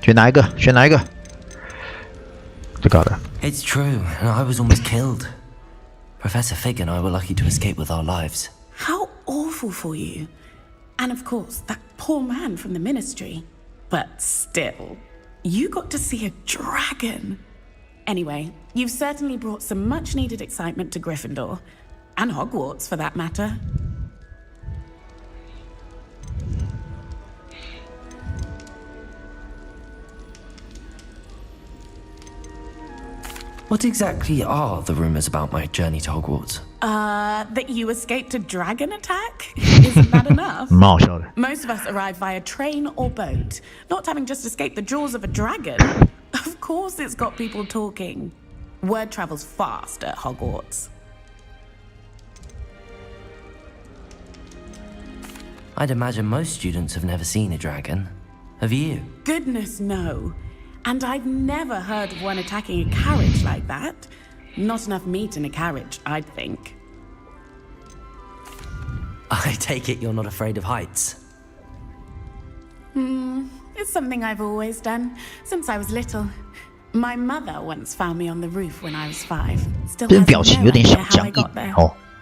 选哪一个？选哪一个？这搞的。 It's true, and I was almost killed. Professor Fig and I were lucky to escape with our lives. How awful for you. And of course, that poor man from the Ministry. But still, you got to see a dragon. Anyway, you've certainly brought some much-needed excitement to Gryffindor. And Hogwarts, for that matter. What exactly are the rumors about my journey to Hogwarts? That you escaped a dragon attack? Isn't that enough? Most of us arrive via train or boat, not having just escaped the jaws of a dragon. Of course it's got people talking. Word travels fast at Hogwarts. I'd imagine most students have never seen a dragon. Have you? Goodness, no. And I've never heard of one attacking a carriage like that. Not enough meat in a carriage, I'd think. I take it you're not afraid of heights. It's something I've always done, since I was little. My mother once found me on the roof when I was 5. Still has no idea how I got there.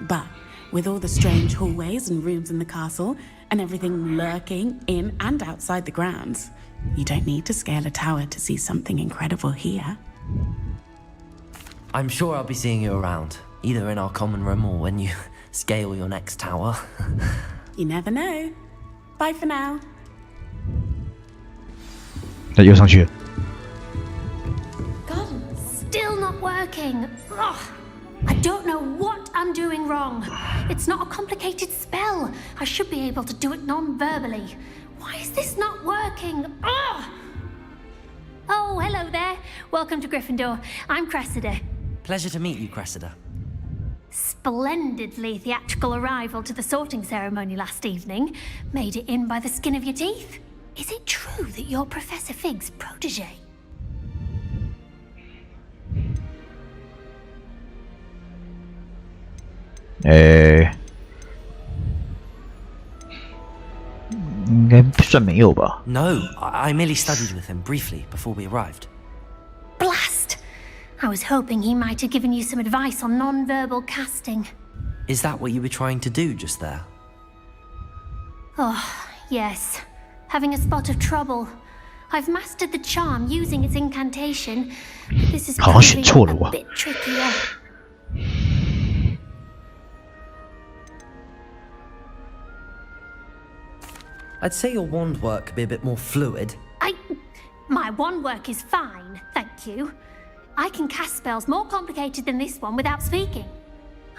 But with all the strange hallways and rooms in the castle, and everything lurking in and outside the grounds, you don't need to scale a tower to see something incredible here. I'm sure I'll be seeing you around, either in our common room or when you scale your next tower. You never know. Bye for now. 那又上去了。 God, still not working. Ugh. I don't know what I'm doing wrong. It's not a complicated spell. I should be able to do it non-verbally. Why is this not working? Ugh! Oh, hello there. Welcome to Gryffindor. I'm Cressida. Pleasure to meet you, Cressida. Splendidly theatrical arrival to the sorting ceremony last evening. Made it in by the skin of your teeth. Is it true that you're Professor Fig's protege? No, I merely studied with him briefly before we arrived. Blast! I was hoping he might have given you some advice on non-verbal casting. Is that what you were trying to do just there? Oh, yes. Having a spot of trouble. I've mastered the charm using its incantation, but this is probably a bit trickier. I'd say your wand work could be a bit more fluid. My wand work is fine, thank you. I can cast spells more complicated than this one without speaking.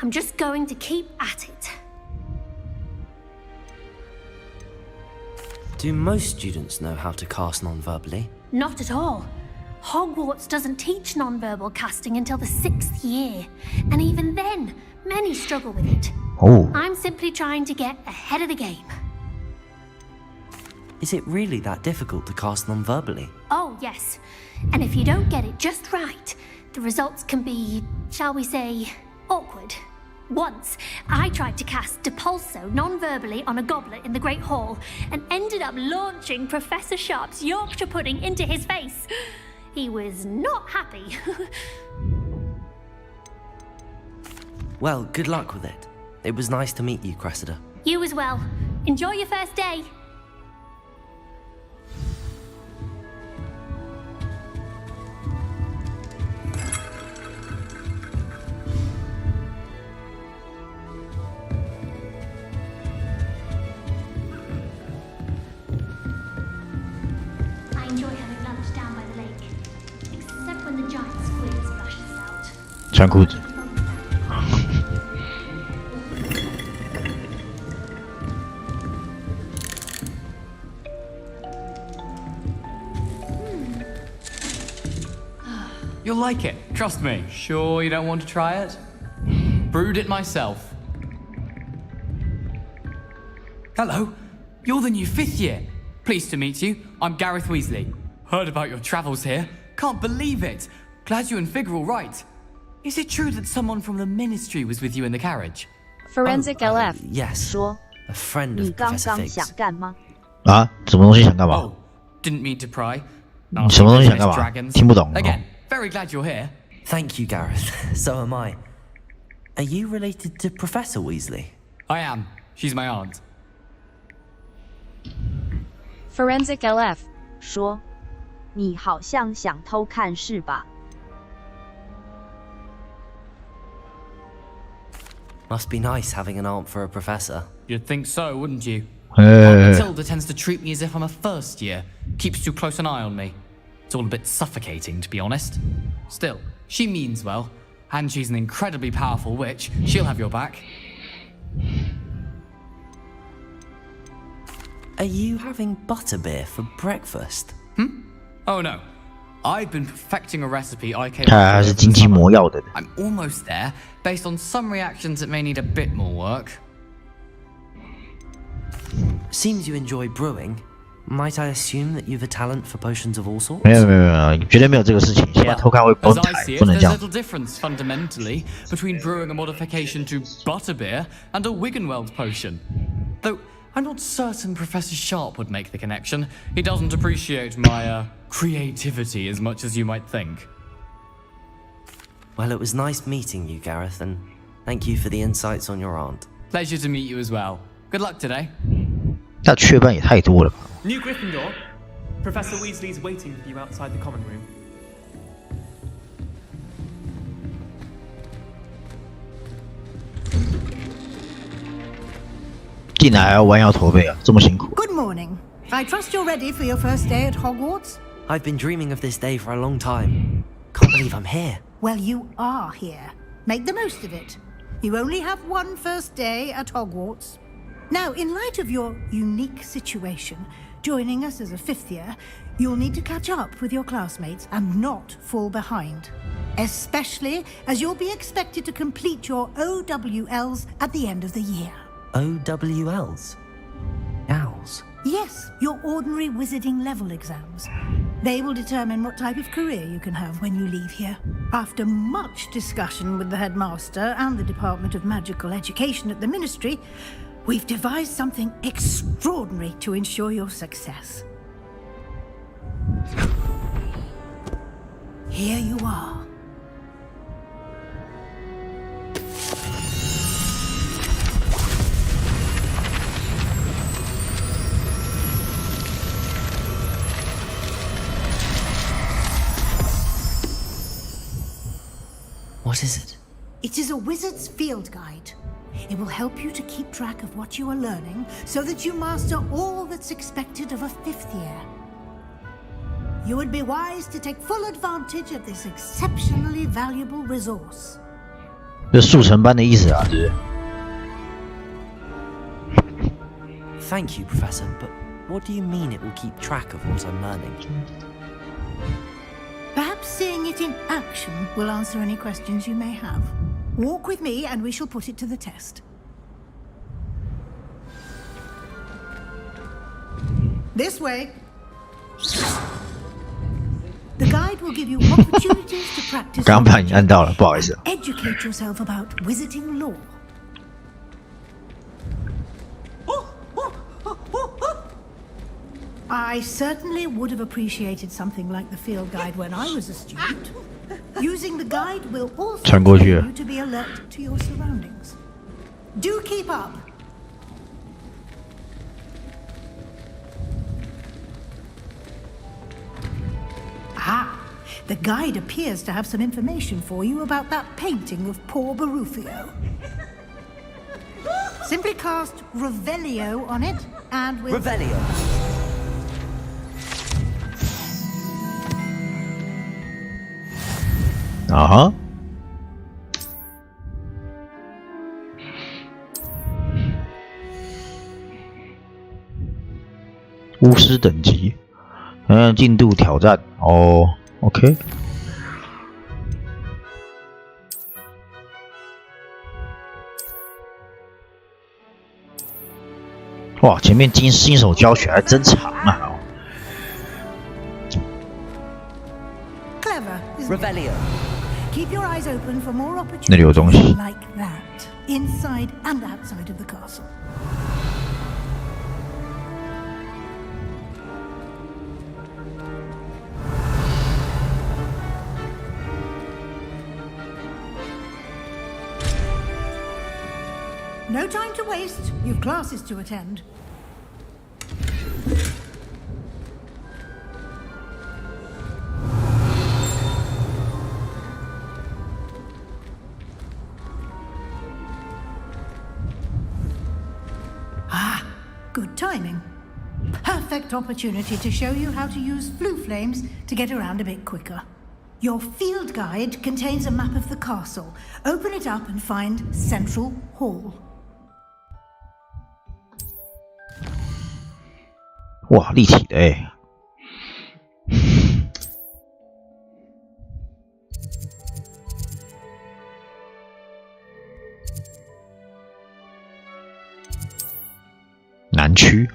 I'm just going to keep at it. Do most students know how to cast non-verbally? Not at all. Hogwarts doesn't teach non-verbal casting until the 6th year. And even then, many struggle with it. I'm simply trying to get ahead of the game. Is it really that difficult to cast non-verbally? Oh, yes. And if you don't get it just right, the results can be, shall we say, awkward. Once, I tried to cast Depulso non-verbally on a goblet in the Great Hall and ended up launching Professor Sharp's Yorkshire pudding into his face. He was not happy. Well, good luck with it. It was nice to meet you, Cressida. You as well. Enjoy your first day. I enjoy having lunch down by the lake, except when the giant squid splashes out. 穿裤子。You'll like it, trust me. Sure you don't want to try it? Brewed it myself. Hello, you're the new 5th year. Pleased to meet you. I'm Gareth Weasley. Heard about your travels here. Can't believe it. Glad you and Fig are all right. Is it true that someone from the ministry was with you in the carriage? Forensic LF. Yes. 说 A friend 你 of 刚 Professor 刚 Fig's. 想干嘛？啊，什么东西想干嘛？ Oh, didn't mean to pry. 你什么东西想干嘛？ Dragons. 听不懂。 Again, very glad you're here. Thank you, Gareth. So am I. Are you related to Professor Weasley? I am. She's my aunt. Forensic LF. 说你好像想偷看是吧？ Must be nice having an aunt for a professor. You'd think so, wouldn't you? Hey. Matilda tends to treat me as if I'm a first year. Keeps too close an eye on me. It's all a bit suffocating, to be honest. Still, she means well. And she's an incredibly powerful witch. She'll have your back. Are you having butterbeer for breakfast? Oh no. I've been perfecting a recipe I came 他还是金鸡魔药的。 I'm almost there, based on some reactions that may need a bit more work. Seems you enjoy brewing. Might I assume that you've a talent for potions of all sorts? 没有，绝对没有这个事情。现在偷看会崩 As I 台， see it, 不能 there's 这样。 little difference fundamentally between brewing a modification to butterbeer and a Wiggenweld potion. Though I'm not certain Professor Sharp would make the connection. He doesn't appreciate my creativity as much as you might think. Well, it was nice meeting you, Gareth, and thank you for the insights on your aunt. Pleasure to meet you as well. Good luck today. 那雀斑也太多了吧？ New Gryffindor. Professor Weasley's waiting for you outside the common room. 进来还要弯腰驼背啊，这么辛苦。 Good morning. I trust you're ready for your first day at Hogwarts? I've been dreaming of this day for a long time. Can't believe I'm here. Well, you are here. Make the most of it. You only have one first day at Hogwarts. Now, in light of your unique situation, joining us as a fifth year, you'll need to catch up with your classmates and not fall behind. Especially as you'll be expected to complete your OWLs at the end of the year. OWLs? Owls? Yes, your ordinary wizarding level exams. They will determine what type of career you can have when you leave here. After much discussion with the headmaster and the Department of Magical Education at the Ministry, we've devised something extraordinary to ensure your success. Here you are. What is it? It is a wizard's field guide. It will help you to keep track of what you are learning so that you master all that's expected of a fifth year. You would be wise to take full advantage of this exceptionally valuable resource. 这速成班的意思啊，是不是？ Thank you, Professor, but what do you mean it will keep track of what I'm learning? Perhaps seeing it in action will answer any questions you may have. Walk with me and we shall put it to the test. This way. The guide will give you opportunities to practice 刚把你按到了，不好意思。 educate yourself about wizarding lore. I certainly would have appreciated something like the field guide when I was a student. Using the guide will also 穿过去 train you to be alert to your surroundings. Do keep up. Ah, the guide appears to have some information for you about that painting of poor Barufio. Simply cast Revelio on it, and with... Revelio. Uh-huh. 巫师等级，进度挑战哦 ，OK。哇，前面新手教学还真长啊！ Clever, isn't Revelio. Keep your eyes open for more 那里有东西 opportunities like that, inside and outside of the castle. No time to waste. You've classes to attend. Ah, good timing. Perfect opportunity to show you how to use flue flames to get around a bit quicker. Your field guide contains a map of the castle. Open it up and find Central Hall. 哇，立体的哎。南区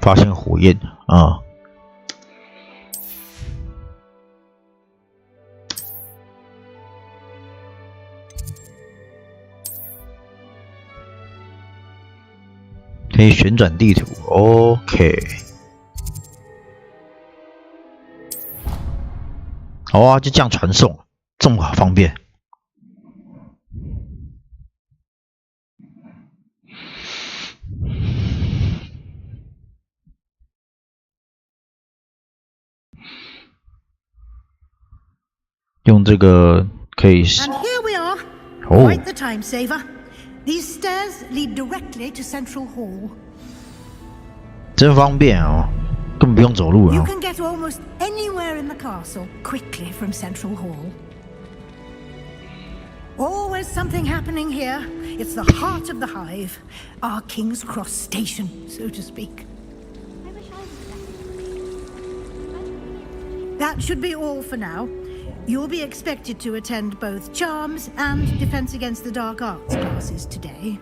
发现火焰啊！可以旋转地图 ，OK。好啊，就这样传送，这么方便。用这个可以。And here we are. Oh. Quite the time saver. These stairs lead directly to Central Hall. 真方便哦，根本不用走路 You 啊。 can get almost anywhere in the castle quickly from Central Hall. Always something happening here. It's the heart of the hive, our King's Cross station, so to speak. That should be all for now. You'll be expected to attend both Charms and Defense Against the Dark Arts classes today.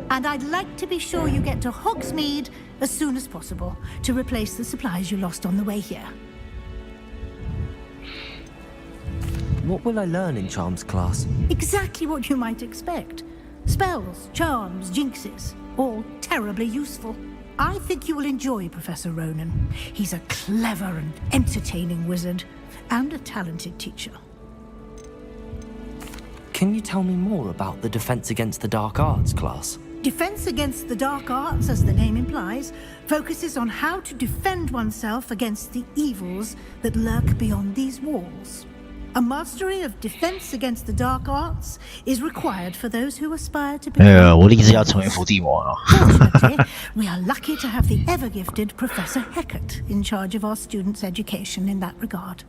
And I'd like to be sure you get to Hogsmeade as soon as possible to replace the supplies you lost on the way here. What will I learn in Charms class? Exactly what you might expect. Spells, charms, jinxes, all terribly useful. I think you will enjoy Professor Ronan. He's a clever and entertaining wizard, and a talented teacher. Can you tell me more about the Defense Against the Dark Arts class? Defense Against the Dark Arts, as the name implies, focuses on how to defend oneself against the evils that lurk beyond these walls. A mastery of Defense Against the Dark Arts is required for those who aspire to become... 我立志要成为伏地魔了。 Fortunately, we are lucky to have the ever-gifted Professor Heckert in charge of our students' education in that regard.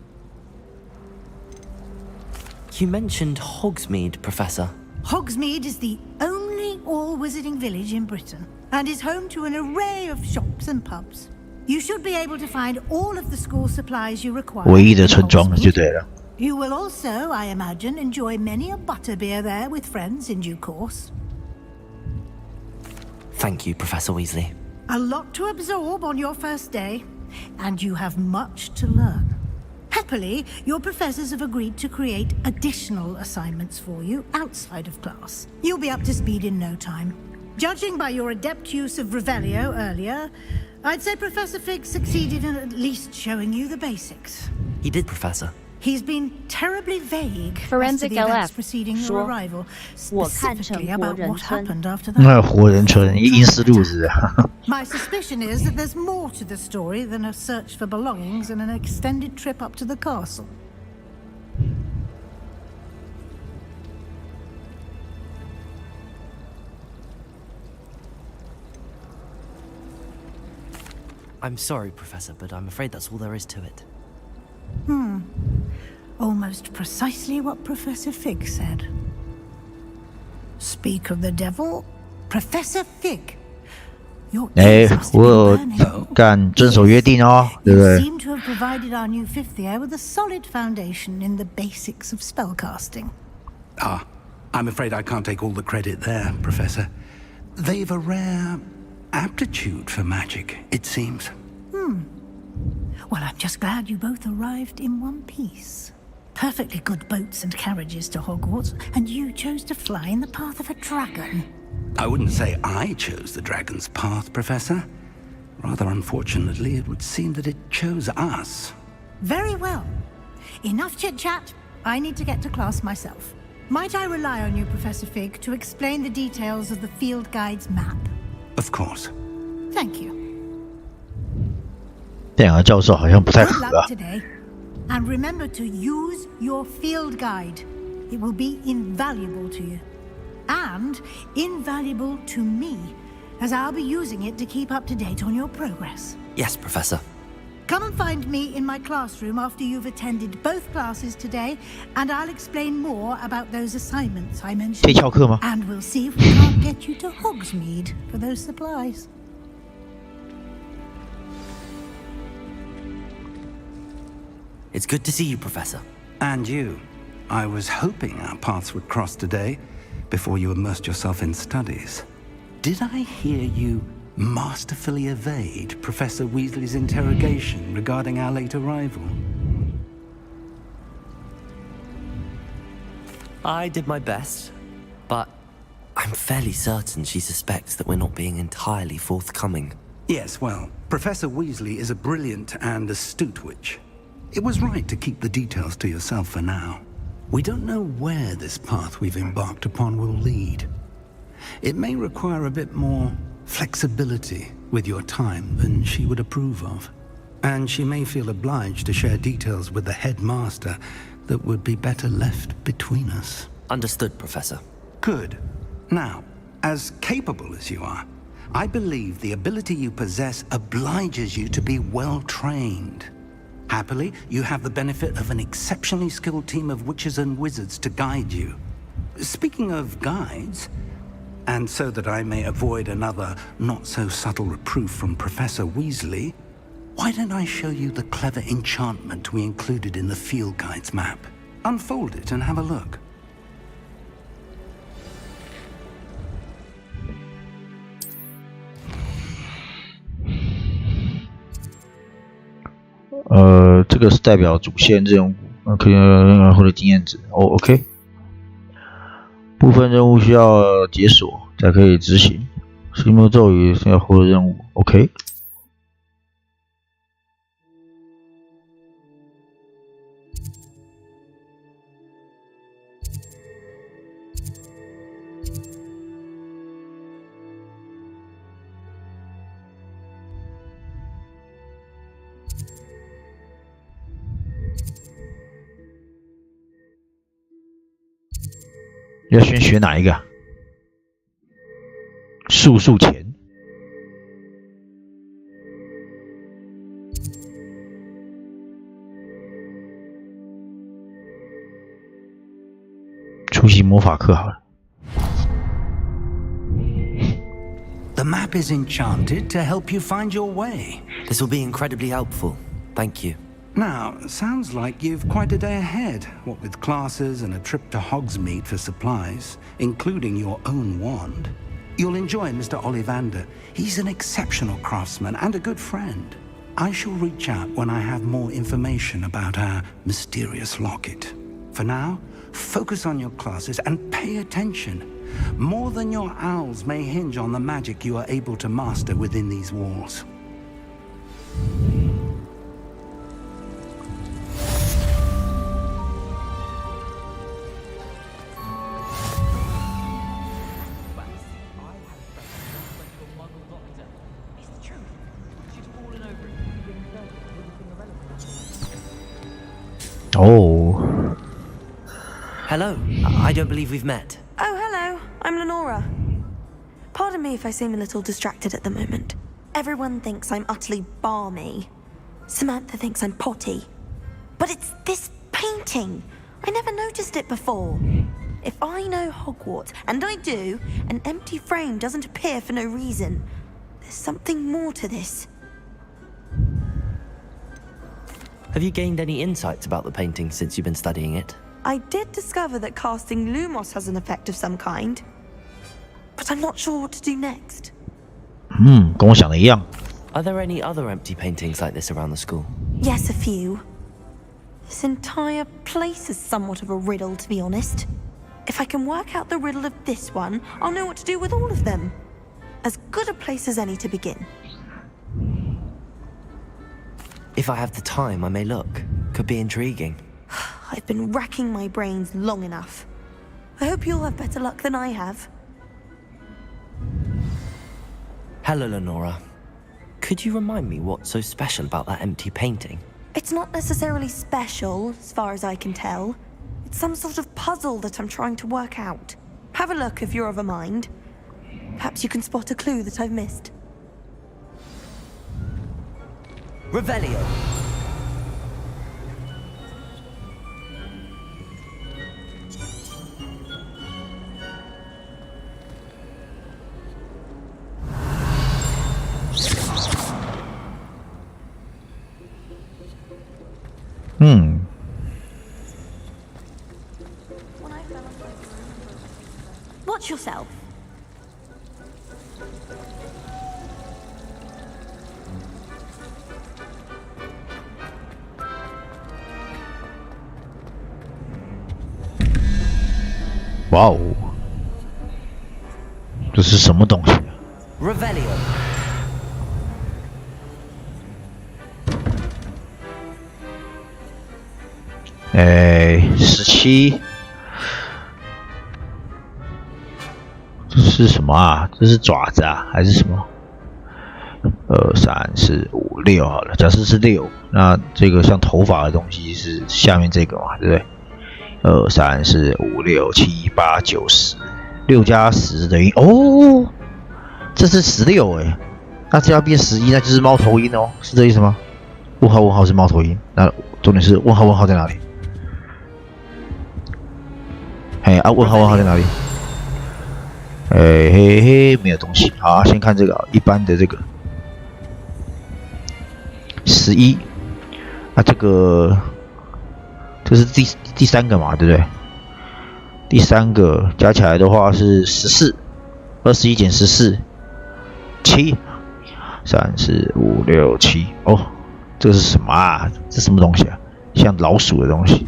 You mentioned Hogsmeade, Professor. Hogsmeade is the only all-wizarding village in Britain and is home to an array of shops and pubs. You should be able to find all of the school supplies you require. 唯一的村庄就对了。 You will also, I imagine, enjoy many a butterbeer there with friends in due course. Thank you, Professor Weasley. A lot to absorb on your first day, and you have much to learn. Happily, your professors have agreed to create additional assignments for you outside of class. You'll be up to speed in no time. Judging by your adept use of Revelio earlier, I'd say Professor Fig succeeded in at least showing you the basics. He did, Professor. He's been terribly vague Forensic as to the events LF. preceding your 说 arrival, 我看成 specifically 活 about 人 what 村 happened after 那 that. 活人村阴思路是啊。 My suspicion is that there's more to the story than a search for belongings and an extended trip up to the castle. I'm sorry, Professor, but I'm afraid that's all there is to it. Almost precisely what Professor Fig said. Speak of the devil, Professor Fig. Your 哎 ears must，have 我 been 有 burning. 干遵守约定哦，对不 You 对？ seem to have provided our new fifth year with a solid foundation in the basics of spellcasting. I'm afraid I can't take all the credit there, Professor. They've a rare aptitude for magic, it seems. Well, I'm just glad you both arrived in one piece. Perfectly good boats and carriages to Hogwarts, and you chose to fly in the path of a dragon. I wouldn't say I chose the dragon's path, Professor. Rather unfortunately, it would seem that it chose us. Very well. Enough chit-chat. I need to get to class myself. Might I rely on you, Professor Fig, to explain the details of the field guide's map? Of course. Thank you. 这两个教授好像不太 Good 合 luck 啊。 today. And remember to use your field guide. It will be invaluable to you. And invaluable to me, as I'll be using it to keep up to date on your progress. Yes, Professor. Come and find me in my classroom after you've attended both classes today, and I'll explain more about those assignments I mentioned. 可以翘课吗？ And we'll see if we can't get you to Hogsmeade for those supplies. It's good to see you, Professor. And you. I was hoping our paths would cross today, before you immersed yourself in studies. Did I hear you masterfully evade Professor Weasley's interrogation regarding our late arrival? I did my best, but I'm fairly certain she suspects that we're not being entirely forthcoming. Yes, well, Professor Weasley is a brilliant and astute witch. It was right to keep the details to yourself for now. We don't know where this path we've embarked upon will lead. It may require a bit more flexibility with your time than she would approve of. And she may feel obliged to share details with the headmaster that would be better left between us. Understood, Professor. Good. Now, as capable as you are, I believe the ability you possess obliges you to be well trained. Happily, you have the benefit of an exceptionally skilled team of witches and wizards to guide you. Speaking of guides, and so that I may avoid another not-so-subtle reproof from Professor Weasley, why don't I show you the clever enchantment we included in the field guide's map? Unfold it and have a look. 这个是代表主线任务，可以获得经验值。OK。部分任务需要解锁才可以执行，心魔咒语是要获得任务。OK。要先学哪一个？速钱。出席魔法课好了。The map is enchanted to help you find your way. This will be incredibly helpful. Thank you. Now, sounds like you've quite a day ahead, what with classes and a trip to Hogsmeade for supplies, including your own wand. You'll enjoy Mr. Ollivander. He's an exceptional craftsman and a good friend. I shall reach out when I have more information about our mysterious locket. For now, focus on your classes and pay attention. More than your owls may hinge on the magic you are able to master within these walls. Oh. Hello. I don't believe we've met. Oh, hello. I'm Lenora. Pardon me if I seem a little distracted at the moment. Everyone thinks I'm utterly balmy. Samantha thinks I'm potty. But it's this painting. I never noticed it before. If I know Hogwarts, and I do, an empty frame doesn't appear for no reason. There's something more to this. Have you gained any insights about the painting since you've been studying it? I did discover that casting Lumos has an effect of some kind. But I'm not sure what to do next. 跟我想的一样。 Are there any other empty paintings like this around the school? Yes, a few. This entire place is somewhat of a riddle, to be honest. If I can work out the riddle of this one, I'll know what to do with all of them. As good a place as any to begin. If I have the time, I may look. Could be intriguing. I've been racking my brains long enough. I hope you'll have better luck than I have. Hello, Lenora. Could you remind me what's so special about that empty painting? It's not necessarily special, as far as I can tell. It's some sort of puzzle that I'm trying to work out. Have a look if you're of a mind. Perhaps you can spot a clue that I've missed. Revelio. Watch yourself.哇哦，这是什么东西 Revelio. 17，这是什么啊？这是爪子啊，还是什么？2、3、4、5、6好了，假设是6，那这个像头发的东西是下面这个嘛，对不对？2、3、4、5、6、7、8、9、10，6加10等于哦，这是16哎，那这要变11，那就是猫头鹰哦，是这意思吗？问号问号是猫头鹰，那重点是问号问号在哪里？哎啊，问号问号在哪里？嘿嘿，没有东西。好，先看这个一般的这个11，啊，这是第三个嘛，对不对？第三个加起来的话是14，21减14，7，3、4、5、6、7。哦，这是什么啊？这什么东西啊？像老鼠的东西。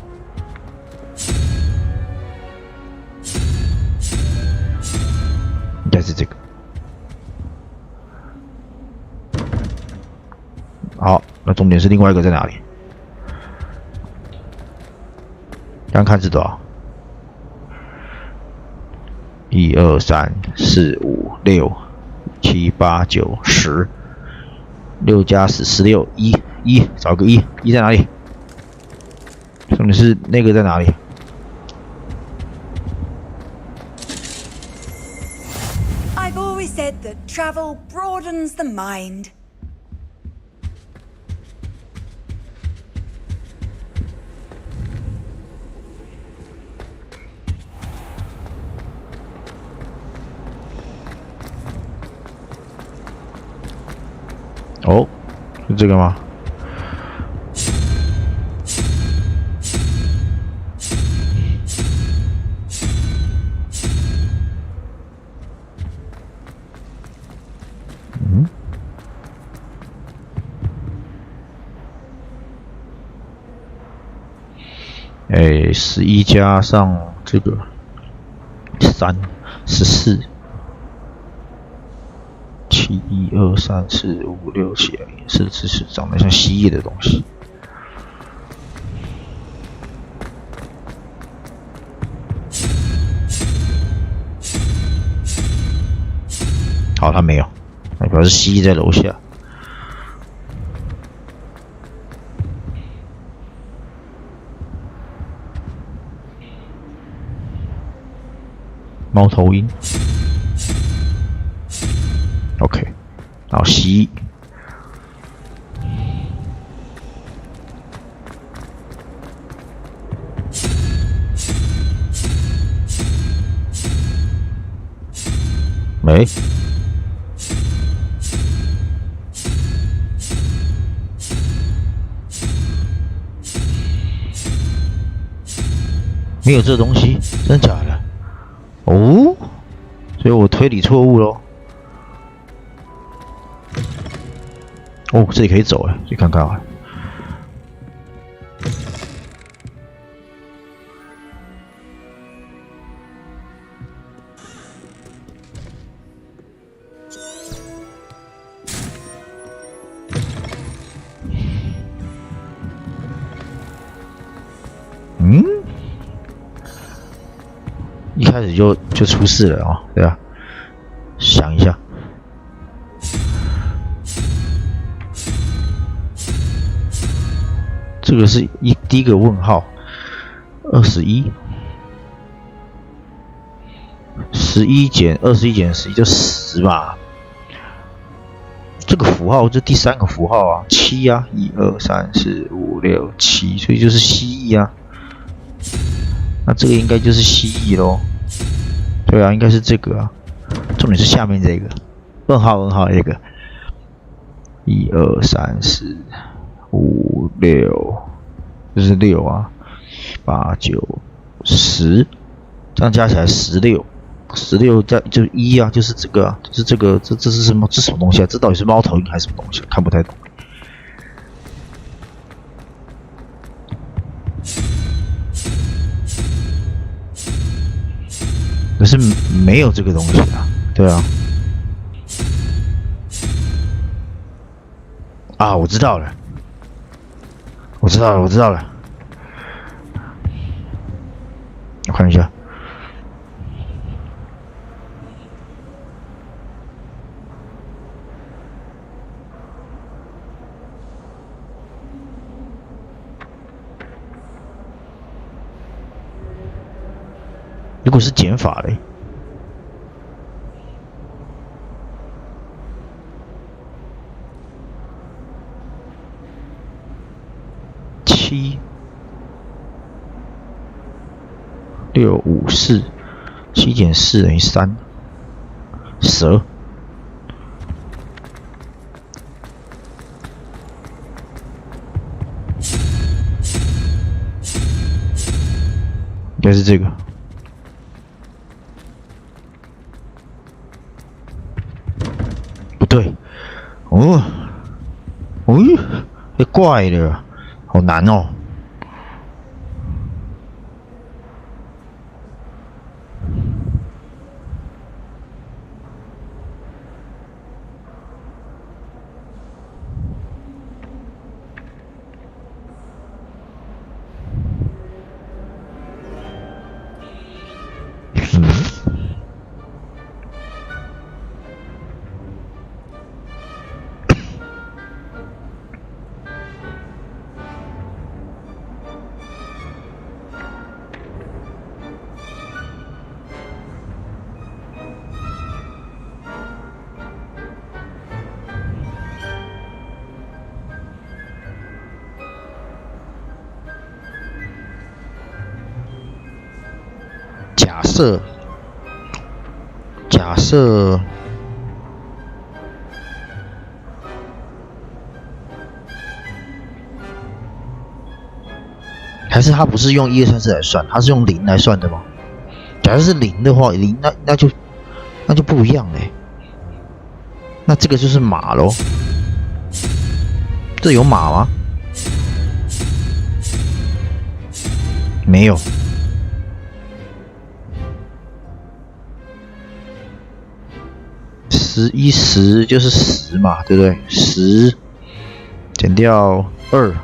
应该是这个。好，那重点是另外一个在哪里？刚看是多少？1、2、3、4、5、6、7、8、9、10，6加10 16，1，找个1在哪里？重点是那个在哪里？ I've always said that travel broadens the mind. Oh, 是这个吗？11加上这个3 14，7、1、2、3、4、5、6、7、是长得像蜥蜴的东西。好，他没有，那表示蜥蜴在楼下。 猫头鹰 ，OK， 然后蜥蜴，没，没有这东西，真的假的？ 哦，所以我推理错误咯。哦，这里可以走哎，去看看啊。一开始就出事了哦，对吧？想一下，这个是第一个问号，21，11减21减11就10嘛。这个符号就第3个符号啊，7啊，1、2、3、4、5、6、7，所以就是蜥蜴啊。那这个应该就是蜥蜴咯。对啊，应该是这个啊。重点是下面这个问号这个，1、2、3、4、5、6，这是6啊，8、9、10，这样加起来16。16加就1啊，就是这个啊，就是这个，这是什么？这什么东西啊？这到底是猫头鹰还是什么东西？看不太懂。可是没有这个东西啊，对啊。啊，我知道了，我知道了。我看一下。如果是减法嘞，7、6、5、4，7减4等于3，蛇。应该是这个。对，怪的，好难哦。假设还是他不是用1、2、3、4来算，他是用0来算的吗？假如是0的话，0那就不一样嘞。那这个就是马咯。这有马吗？没有。10就是10嘛，对不对？10减掉2，8，0、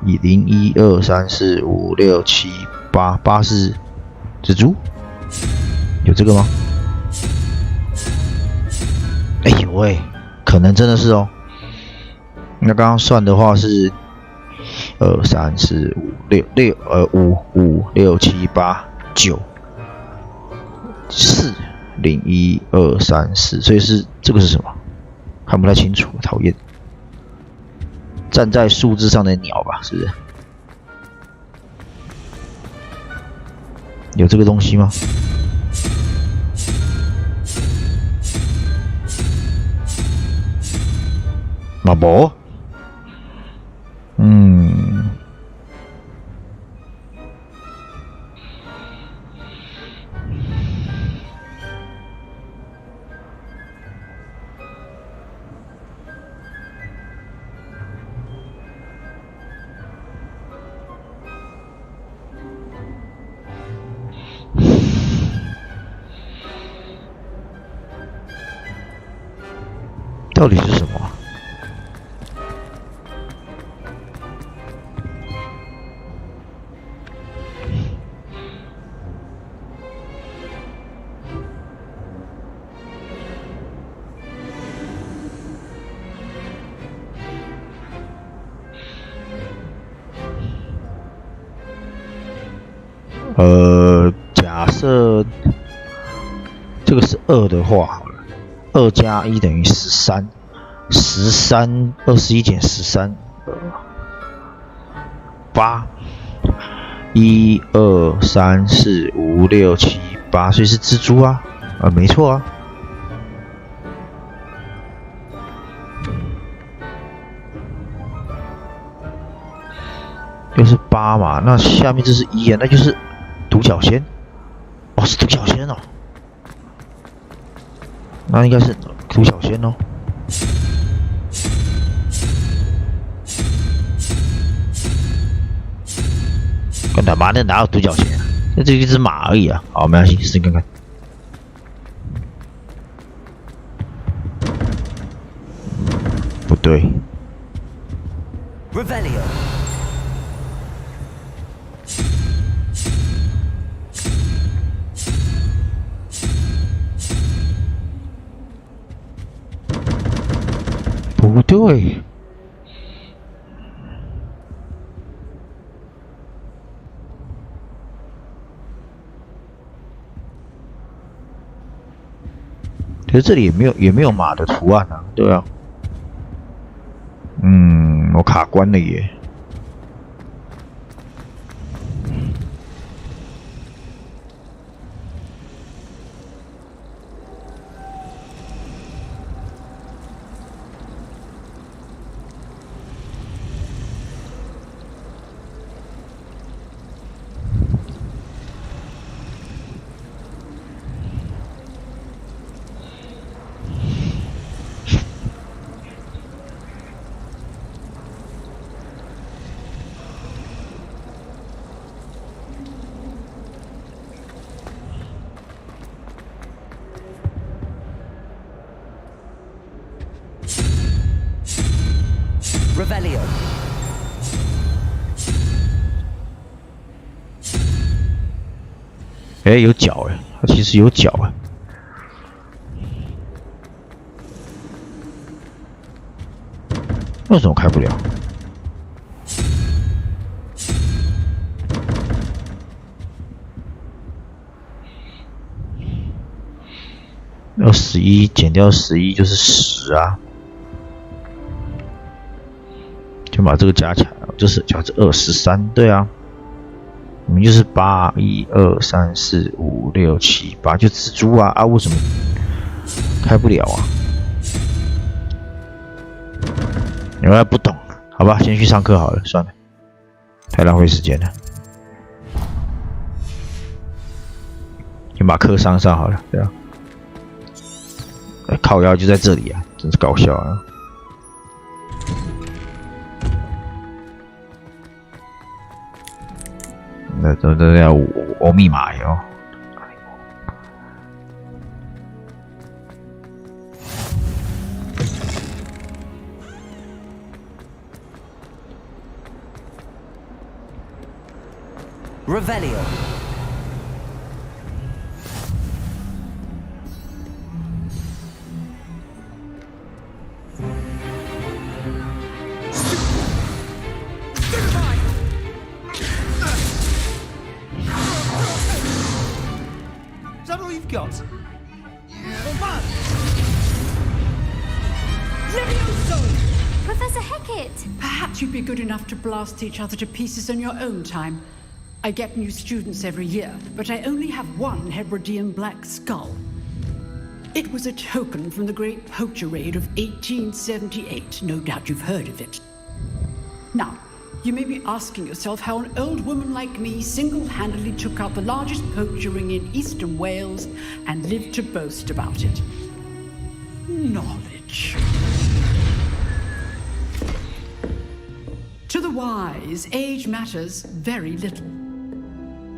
1、2、3、4、5、6、7、8，8是蜘蛛，有这个吗？哎呦喂，可能真的是哦。那刚刚算的话是2、3、4、5、6、5、6、7、8、9、4。0、1、2、3、4，所以是这个是什么？看不太清楚，讨厌。站在树枝上的鸟吧，是不是？有这个东西吗？马博？到底是什么？假设这个是2的话，好了，2加1等于13，13 21减13，8，1、2、3、4、5、6、7、8，所以是蜘蛛啊，没错啊。又是8嘛，那下面这是1啊，那就是独角仙。哦，是独角仙哦。那应该是独角仙哦。干他妈的哪有独角仙啊？那这一只马而已啊。好，没关系，试看看。不对。Revelio。不对，可是这里也没有马的图案啊，对啊，我卡关了耶。Revelio。有脚它其实有脚为什么开不了？21减掉11就是10啊。就把这个加起来，这是加这13，对啊，你们就是8、1、2、3、4、5、6、7、8，就蜘蛛啊，为什么开不了啊？原来不懂，好吧，先去上课好了，算了，太浪费时间了，先把课上好了，对啊，靠腰就在这里啊，真是搞笑啊！这要我密码哟。Revelio。Is that all you've got? Professor Hecat! Perhaps you'd be good enough to blast each other to pieces on your own time. I get new students every year, but I only have one Hebridean black skull. It was a token from the Great Poacher Raid of 1878. No doubt you've heard of it. Now, you may be asking yourself how an old woman like me single-handedly took out the largest poacher ring in eastern Wales and lived to boast about it. Knowledge. To the wise, age matters very little.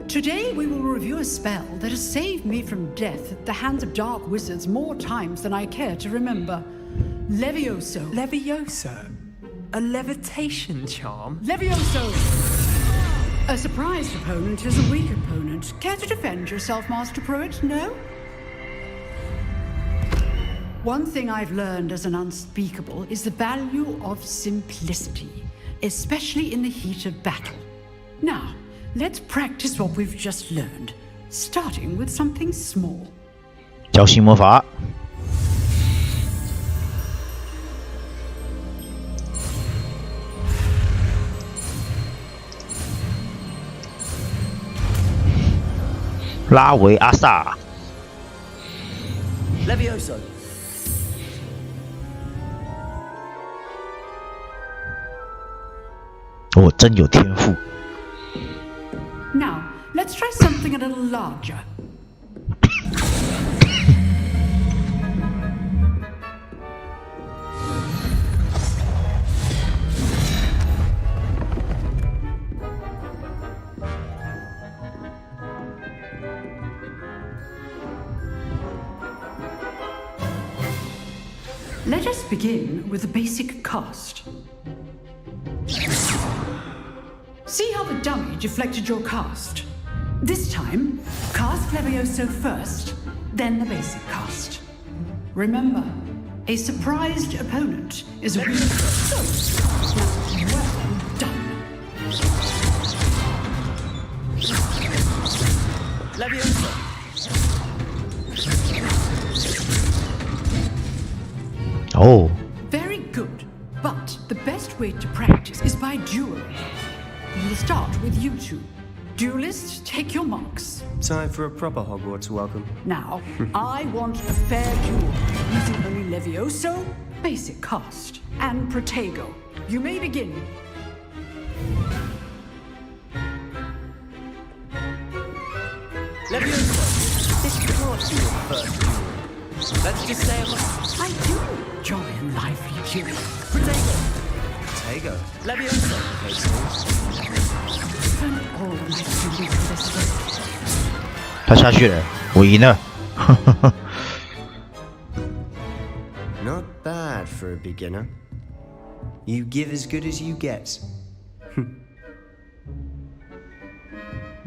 Today we will review a spell that has saved me from death at the hands of dark wizards more times than I care to remember. Levioso. Levioso? A levitation charm? Levioso! A surprised opponent is a weak opponent. Care to defend yourself, Master Pruitt? No? One thing I've learned as an unspeakable is the value of simplicity, especially in the heat of battle. Now, let's practice what we've just learned, starting with something small. 教新魔法。拉维阿萨。Levioso。我真有天赋。Now, let's try something a little larger. Let us begin with the basic cast. See how the dummy deflected your cast? This time, cast Levioso first, then the basic cast. Remember, a surprised opponent is a weak so now, well done. Levioso. Oh. Very good, but the best way to practice is by dueling. We'll start with you two. Duelists, take your marks. Time for a proper Hogwarts welcome. Now, I want a fair duel, using only Levioso, basic cast, and Protego. You may begin. Levioso, this can't be your first duel. Let's just say I do enjoy a lively duel. Protego. Levioso. Turn all of my duels to this way. 他下去了，我赢了。Not bad for a beginner. You give as good as you get.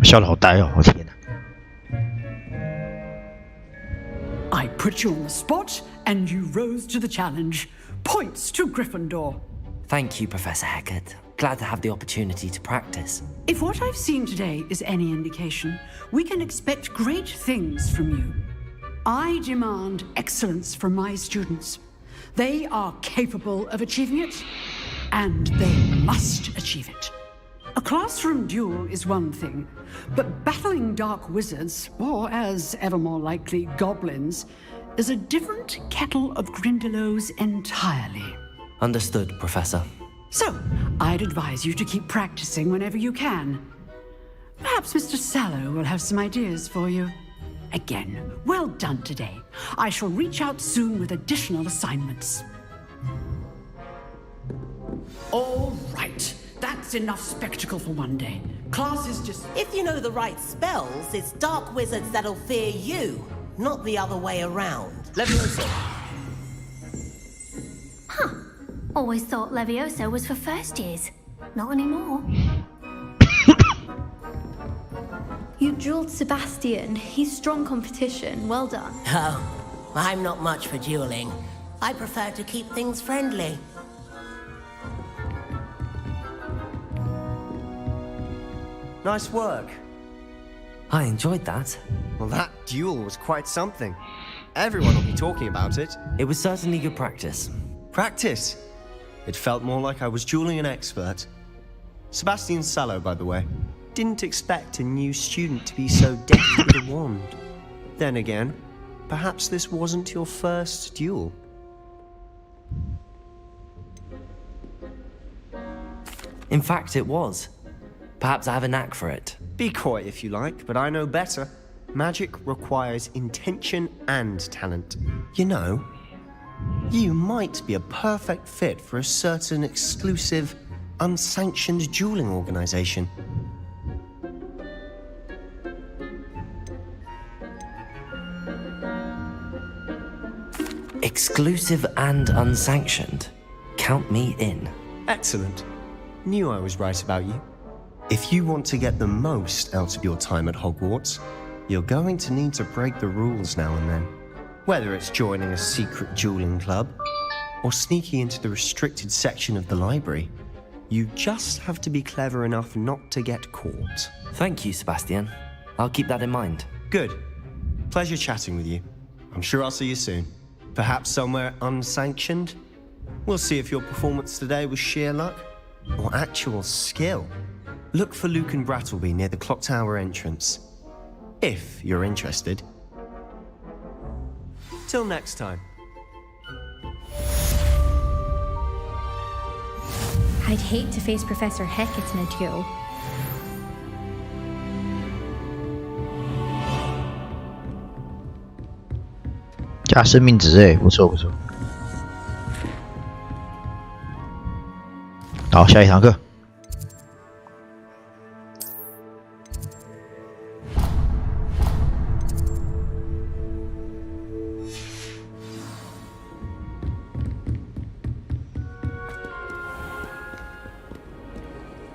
笑得好呆哦，我天哪！ I put you on the spot, and you rose to the challenge. Points to Gryffindor. Thank you, Professor Hecat. Glad to have the opportunity to practice. If what I've seen today is any indication, we can expect great things from you. I demand excellence from my students. They are capable of achieving it, and they must achieve it. A classroom duel is one thing, but battling dark wizards, or as ever more likely, goblins, is a different kettle of Grindylows entirely. Understood, Professor. So, I'd advise you to keep practicing whenever you can. Perhaps Mr. Sallow will have some ideas for you. Again, well done today. I shall reach out soon with additional assignments. All right. That's enough spectacle for one day. Class is just... If you know the right spells, it's dark wizards that'll fear you, not the other way around. Levioso. Huh. Always thought Levioso was for first years. Not anymore. You dueled Sebastian. He's strong competition. Well done. Oh, I'm not much for dueling. I prefer to keep things friendly. Nice work. I enjoyed that. Well, that duel was quite something. Everyone will be talking about it. It was certainly good practice. Practice? It felt more like I was dueling an expert. Sebastian Sallow, by the way. Didn't expect a new student to be so deft with a wand. Then again, perhaps this wasn't your first duel. In fact, it was. Perhaps I have a knack for it. Be coy if you like, but I know better. Magic requires intention and talent. You know, you might be a perfect fit for a certain exclusive, unsanctioned dueling organization. Exclusive and unsanctioned. Count me in. Excellent. Knew I was right about you. If you want to get the most out of your time at Hogwarts, you're going to need to break the rules now and then. Whether it's joining a secret dueling club, or sneaking into the restricted section of the library. You just have to be clever enough not to get caught. Thank you, Sebastian. I'll keep that in mind. Good. Pleasure chatting with you. I'm sure I'll see you soon. Perhaps somewhere unsanctioned? We'll see if your performance today was sheer luck or actual skill. Look for Luke and Brattleby near the clock tower entrance. If you're interested. Till next time. I'd hate to face Professor Hackett in a duel. 加生命值哎，不错不错。好，下一堂课。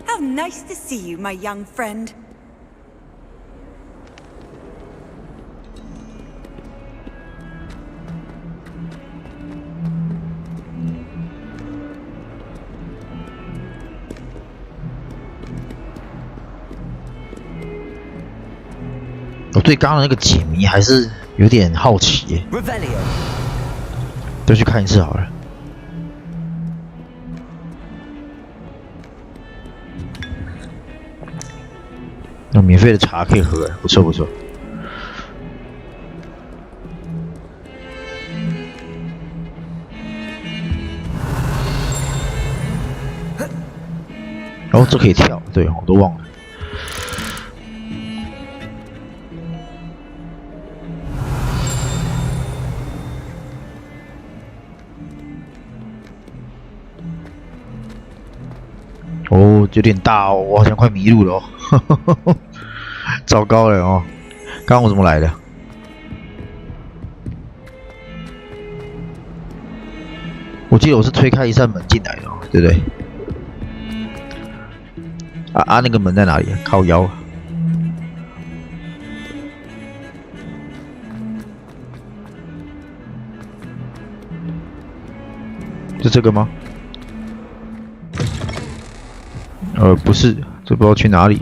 How nice to see you, my young friend. 我对刚刚那个解谜还是有点好奇耶，再去看一次好了。有免费的茶可以喝，不错不错。哦，这可以跳，对，我都忘了。 哦，有点大哦，我好像快迷路了哦，糟糕了哦！刚刚我怎么来的？我记得我是推开一扇门进来的哦，对不对？那个门在哪里？靠腰。是这个吗？ 不是，这不知道去哪里，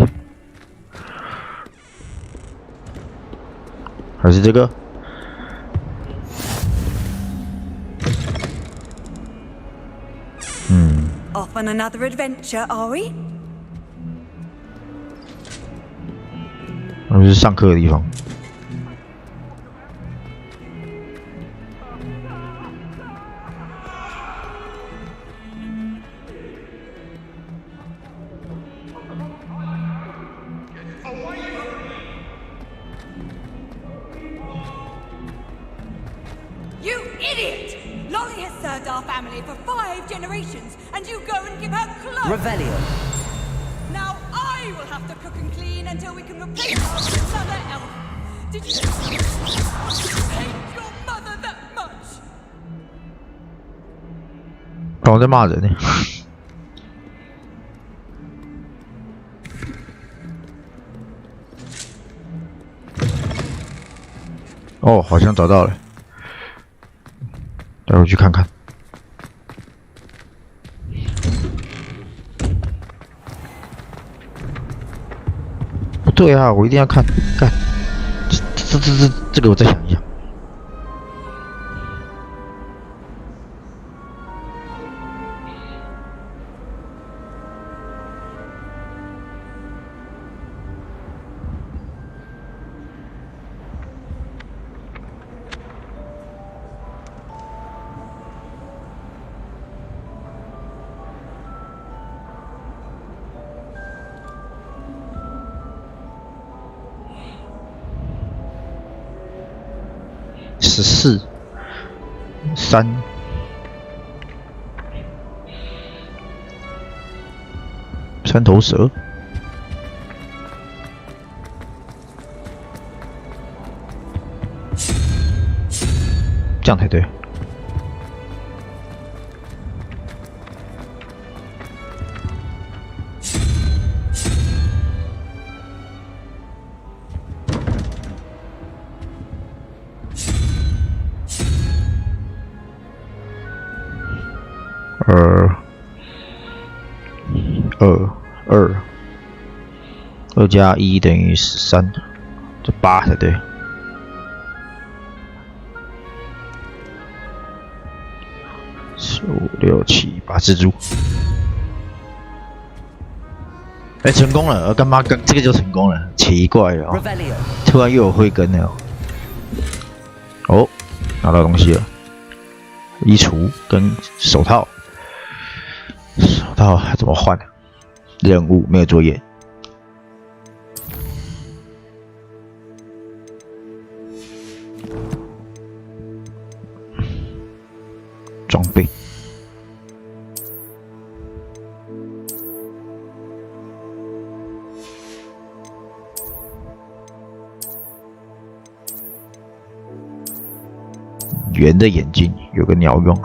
还是这个？Off on another adventure, are we? 那是上课的地方。 You idiot! Lolly has served our family for 5 generations, and you go and give her clothes! Revelio. Now I will have to cook and clean until we can replace her with another elf! Did you hate your mother that much? 刚刚在骂人呢。哦，好像找到了。 待会去看看。不对啊，我一定要看。干，这个我再想一想。14、3、3头蛇，这样才对。2加1等于13，这8才对。15、6、7、8蜘蛛。哎，成功了！干妈这个就成功了，奇怪了哦，突然又有慧根了。哦，拿到东西了，衣橱跟手套。手套怎么换？任务没有作业。装备。圆的眼镜有个鸟用。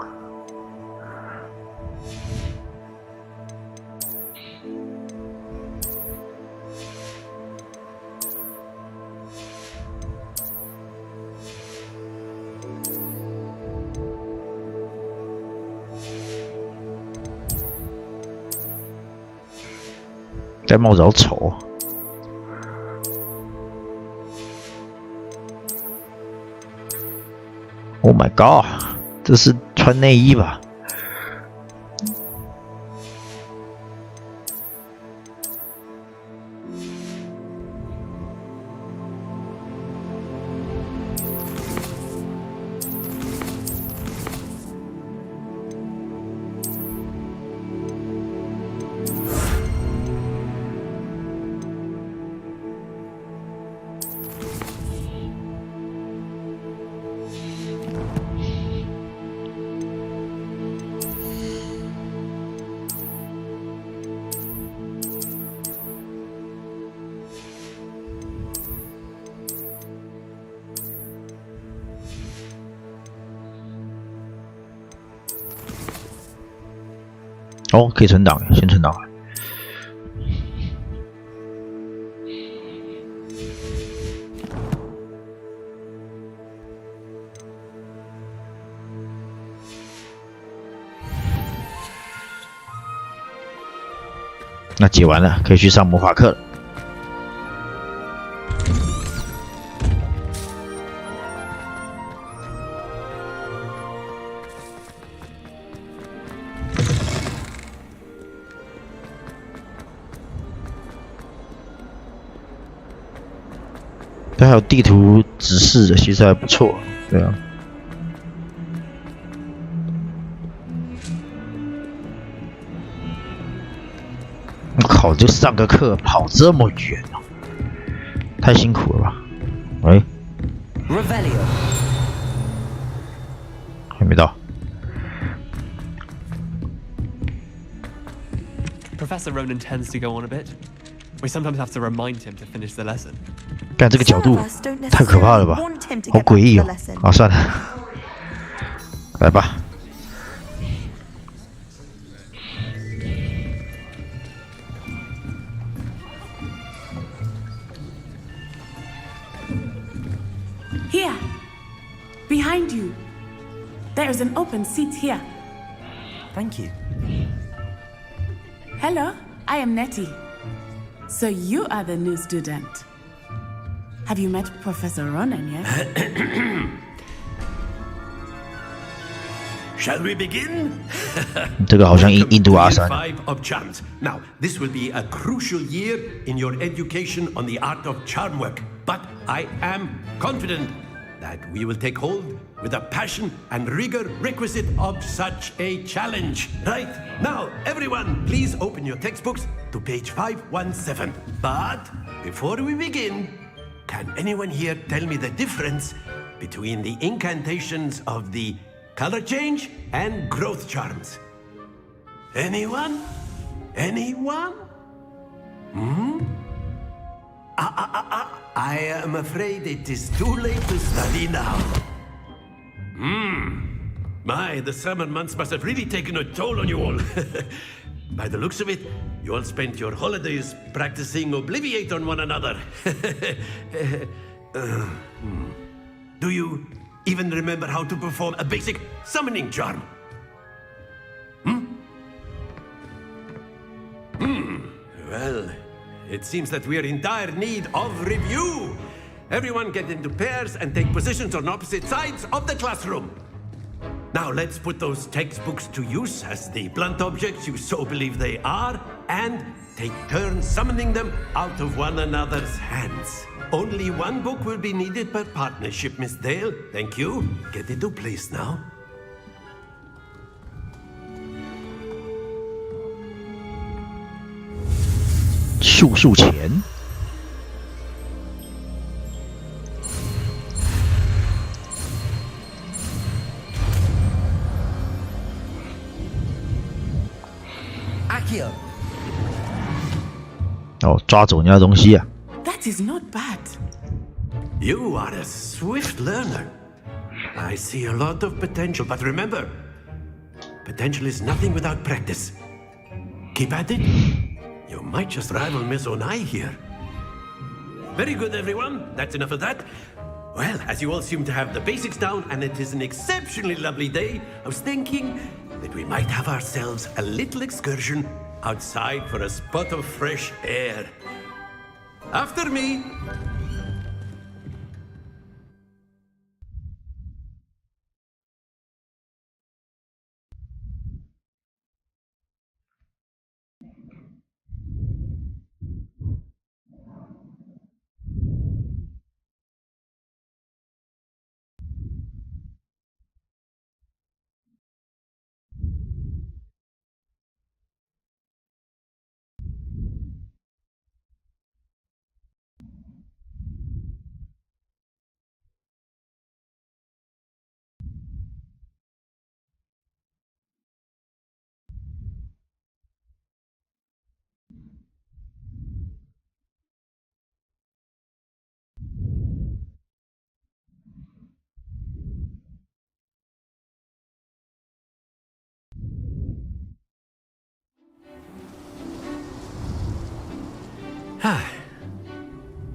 戴帽子好丑。Oh my god！ 这是穿内衣吧？哦，可以存档，先存档。那解完了，可以去上魔法课了。它还有地图指示的，其实还不错，对啊。我靠，就上个课跑这么远哦，太辛苦了吧？喂，还没到。Professor Ronan tends to go on a bit. We sometimes have to remind him to finish the lesson. 干这个角度太可怕了吧，好诡异哦！啊，算了，来吧。Here, behind you. There is an open seat here. Thank you. Hello, I am Nettie. So you are the new student. Have you met Professor Ronan yet? Shall we begin? 这个好像印度阿三。5 of charms. Now, this will be a crucial year in your education on the art of charm work. But I am confident that we will take hold with the passion and rigor requisite of such a challenge. Right? Now, everyone, please open your textbooks to page 517. But before we begin, can anyone here tell me the difference between the incantations of the color change and growth charms? Anyone? Anyone? I am afraid it is too late to study now. My, the summer months must have really taken a toll on you all. By the looks of it, you all spent your holidays practicing Obliviate on one another. Do you even remember how to perform a basic summoning charm? it seems that we are in dire need of review. Everyone get into pairs and take positions on opposite sides of the classroom. Now let's put those textbooks to use as the blunt objects you so believe they are, and take turns summoning them out of one another's hands. Only one book will be needed per partnership, Miss Dale. Thank you. Get into place now. 术数钱。Akio. 哦，抓走人家的东西啊。That is not bad. You are a swift learner. I see a lot of potential, but remember, potential is nothing without practice. Keep at it. You might just rival Miss Onai here. Very good, everyone. That's enough of that. Well, as you all seem to have the basics down, and it is an exceptionally lovely day, I was thinking that we might have ourselves a little excursion outside for a spot of fresh air. After me.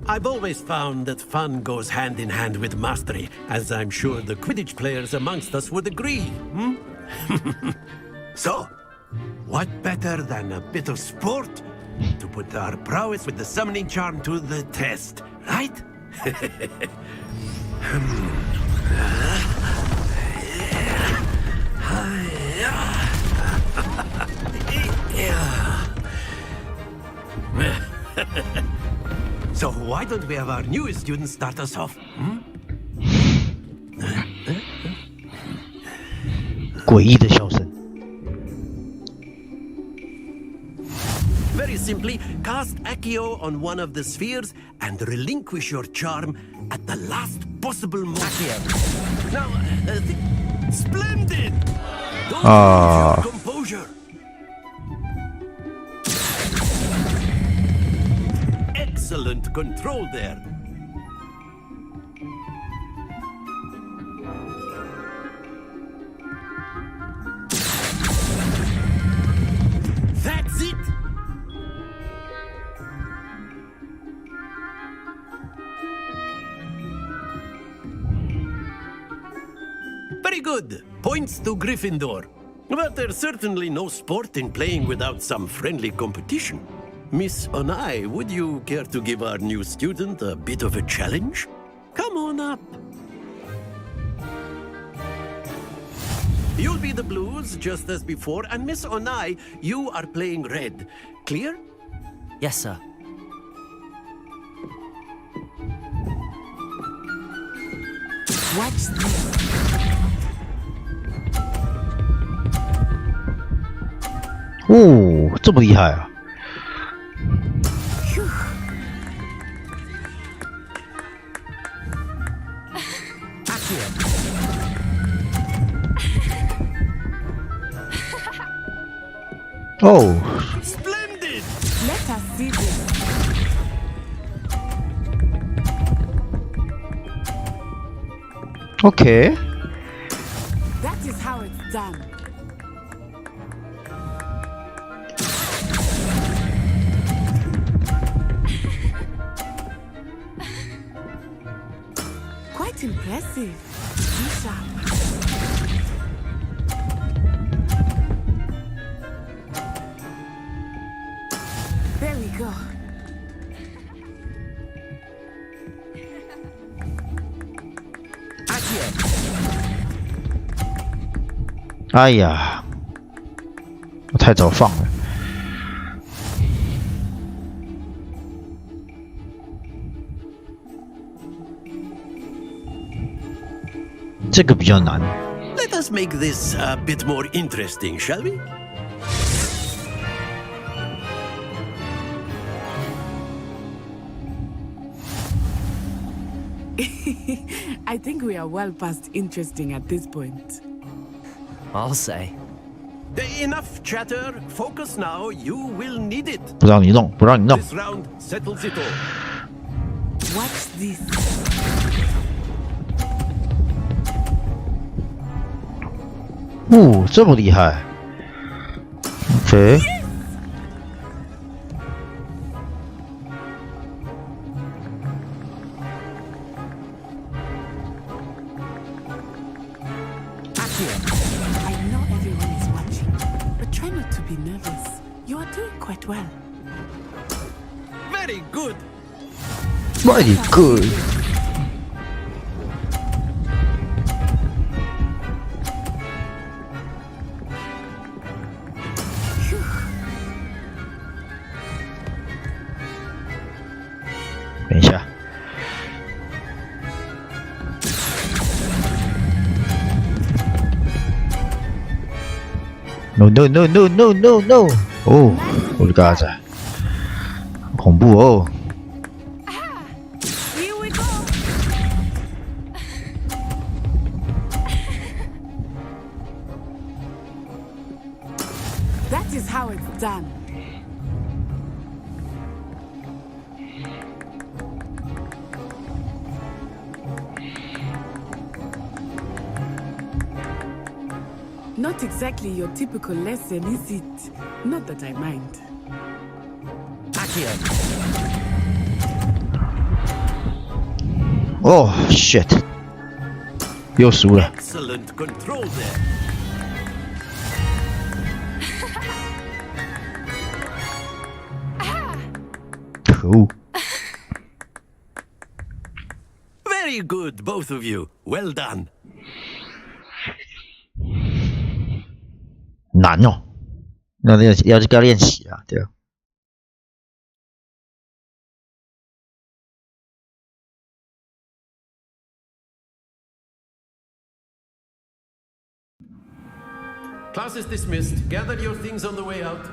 I've always found that fun goes hand in hand with mastery, as I'm sure the Quidditch players amongst us would agree. So, what better than a bit of sport to put our prowess with the summoning charm to the test, right? So why don't we have our newest student start us off? 诡异的笑声。Very simply, cast Accio on one of the spheres and relinquish your charm at the last possible moment. Accio. Now, splendid! Don't lose your composure. Excellent control there. That's it. Very good. Points to Gryffindor. But there's certainly no sport in playing without some friendly competition. Miss Onai, would you care to give our new student a bit of a challenge? Come on up. You'll be the blues, just as before, and Miss Onai, you are playing red. Clear? Yes, sir. Watch this. Oh, 这么厉害啊！ Oh. Splendid! Let us see this. Okay. That is how it's done. Quite impressive. Too sharp. There we go. 哎呀，我太早放了。这个比较难。 Let us make this a bit more interesting, shall we? I think we are well past interesting at this point. I'll say. Enough chatter. Focus now. You will need it. 不让你弄，不让你弄。 This round settles it all. What's this? 哦，这么厉害。OK。 I know everyone is watching, but try not to be nervous. You are doing quite well. Very good. Very good. Phew. 等一下。 No no no no no no no！ 哦，我的嘎子，恐怖哦！ Here we go. That is how it's done. Not exactly your typical lesson, is it? Not that I mind. Oh shit！ 又输了。 Excellent control there. 可恶！ Very good, both of you. Well done. 难哦，那要去跟他练习啊，对啊。 Class is dismissed. Gather your things on the way out.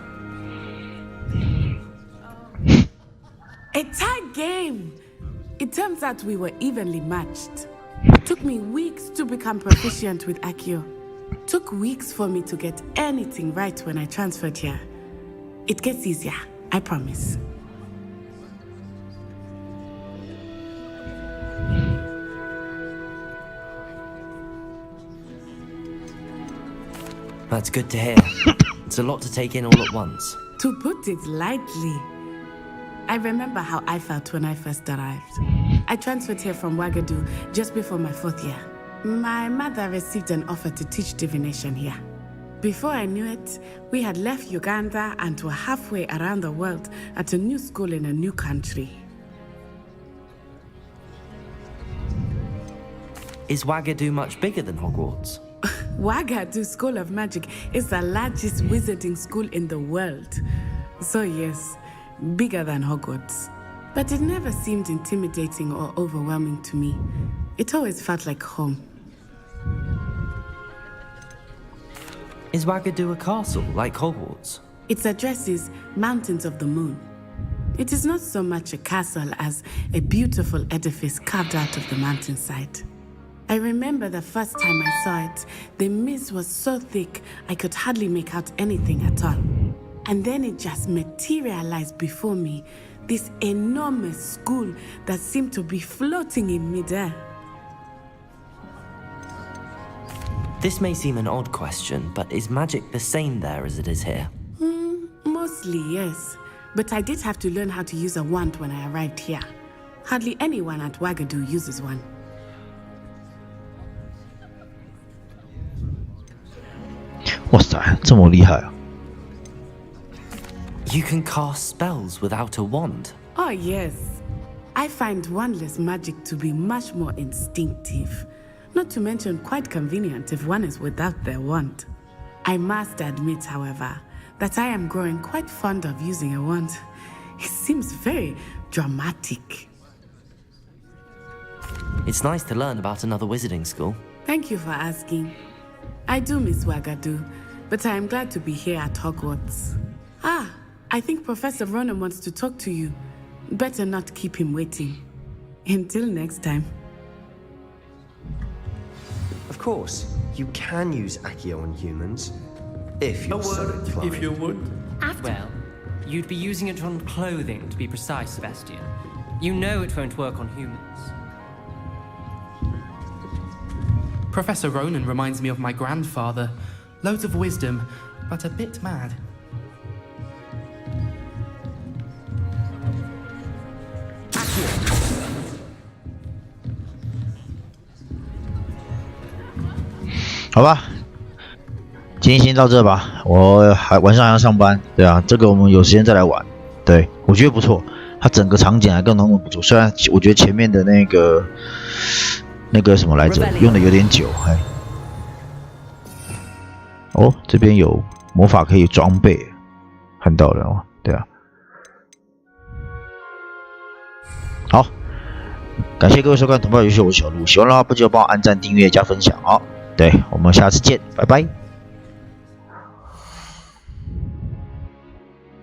A tight game! It turns out we were evenly matched. Took me weeks to become proficient with Accio. Took weeks for me to get anything right when I transferred here. It gets easier, I promise. That's good to hear. It's a lot to take in all at once. To put it lightly, I remember how I felt when I first arrived. I transferred here from Ouagadougou just before my 4th year. My mother received an offer to teach divination here. Before I knew it, we had left Uganda and were halfway around the world at a new school in a new country. Is Ouagadougou much bigger than Hogwarts? Ouagadougou School of Magic is the largest wizarding school in the world. So yes, bigger than Hogwarts. But it never seemed intimidating or overwhelming to me. It always felt like home. Is Ouagadougou a castle, like Hogwarts? Its address is Mountains of the Moon. It is not so much a castle as a beautiful edifice carved out of the mountainside. I remember the first time I saw it, the mist was so thick I could hardly make out anything at all. And then it just materialized before me, this enormous school that seemed to be floating in midair. This may seem an odd question, but is magic the same there as it is here? Mostly, yes. But I did have to learn how to use a wand when I arrived here. Hardly anyone at Ouagadougou uses one. You can cast spells without a wand. Oh, yes. I find wandless magic to be much more instinctive. Not to mention quite convenient if one is without their wand. I must admit, however, that I am growing quite fond of using a wand. It seems very dramatic. It's nice to learn about another wizarding school. Thank you for asking. I do miss Wagadu, but I am glad to be here at Hogwarts. Ah, I think Professor Ronan wants to talk to you. Better not keep him waiting. Until next time. Of course, you can use Accio on humans, if you're so inclined. If you would. Well, you'd be using it on clothing, to be precise, Sebastian. You know it won't work on humans. Professor Ronan reminds me of my grandfather. Loads of wisdom, but a bit mad. Accio. 好吧，今天先到这吧。晚上还要上班，对啊，这个我们有时间再来玩。对，我觉得不错，它整个场景还跟浓浓不错。虽然我觉得前面的那个什么来着，用的有点久，哎。哦，这边有魔法可以装备，看到了哦，对啊。好，感谢各位收看《同胞游戏》，我是小鹿，喜欢的话不记得帮我按赞、订阅、加分享哦。对，我们下次见，拜拜。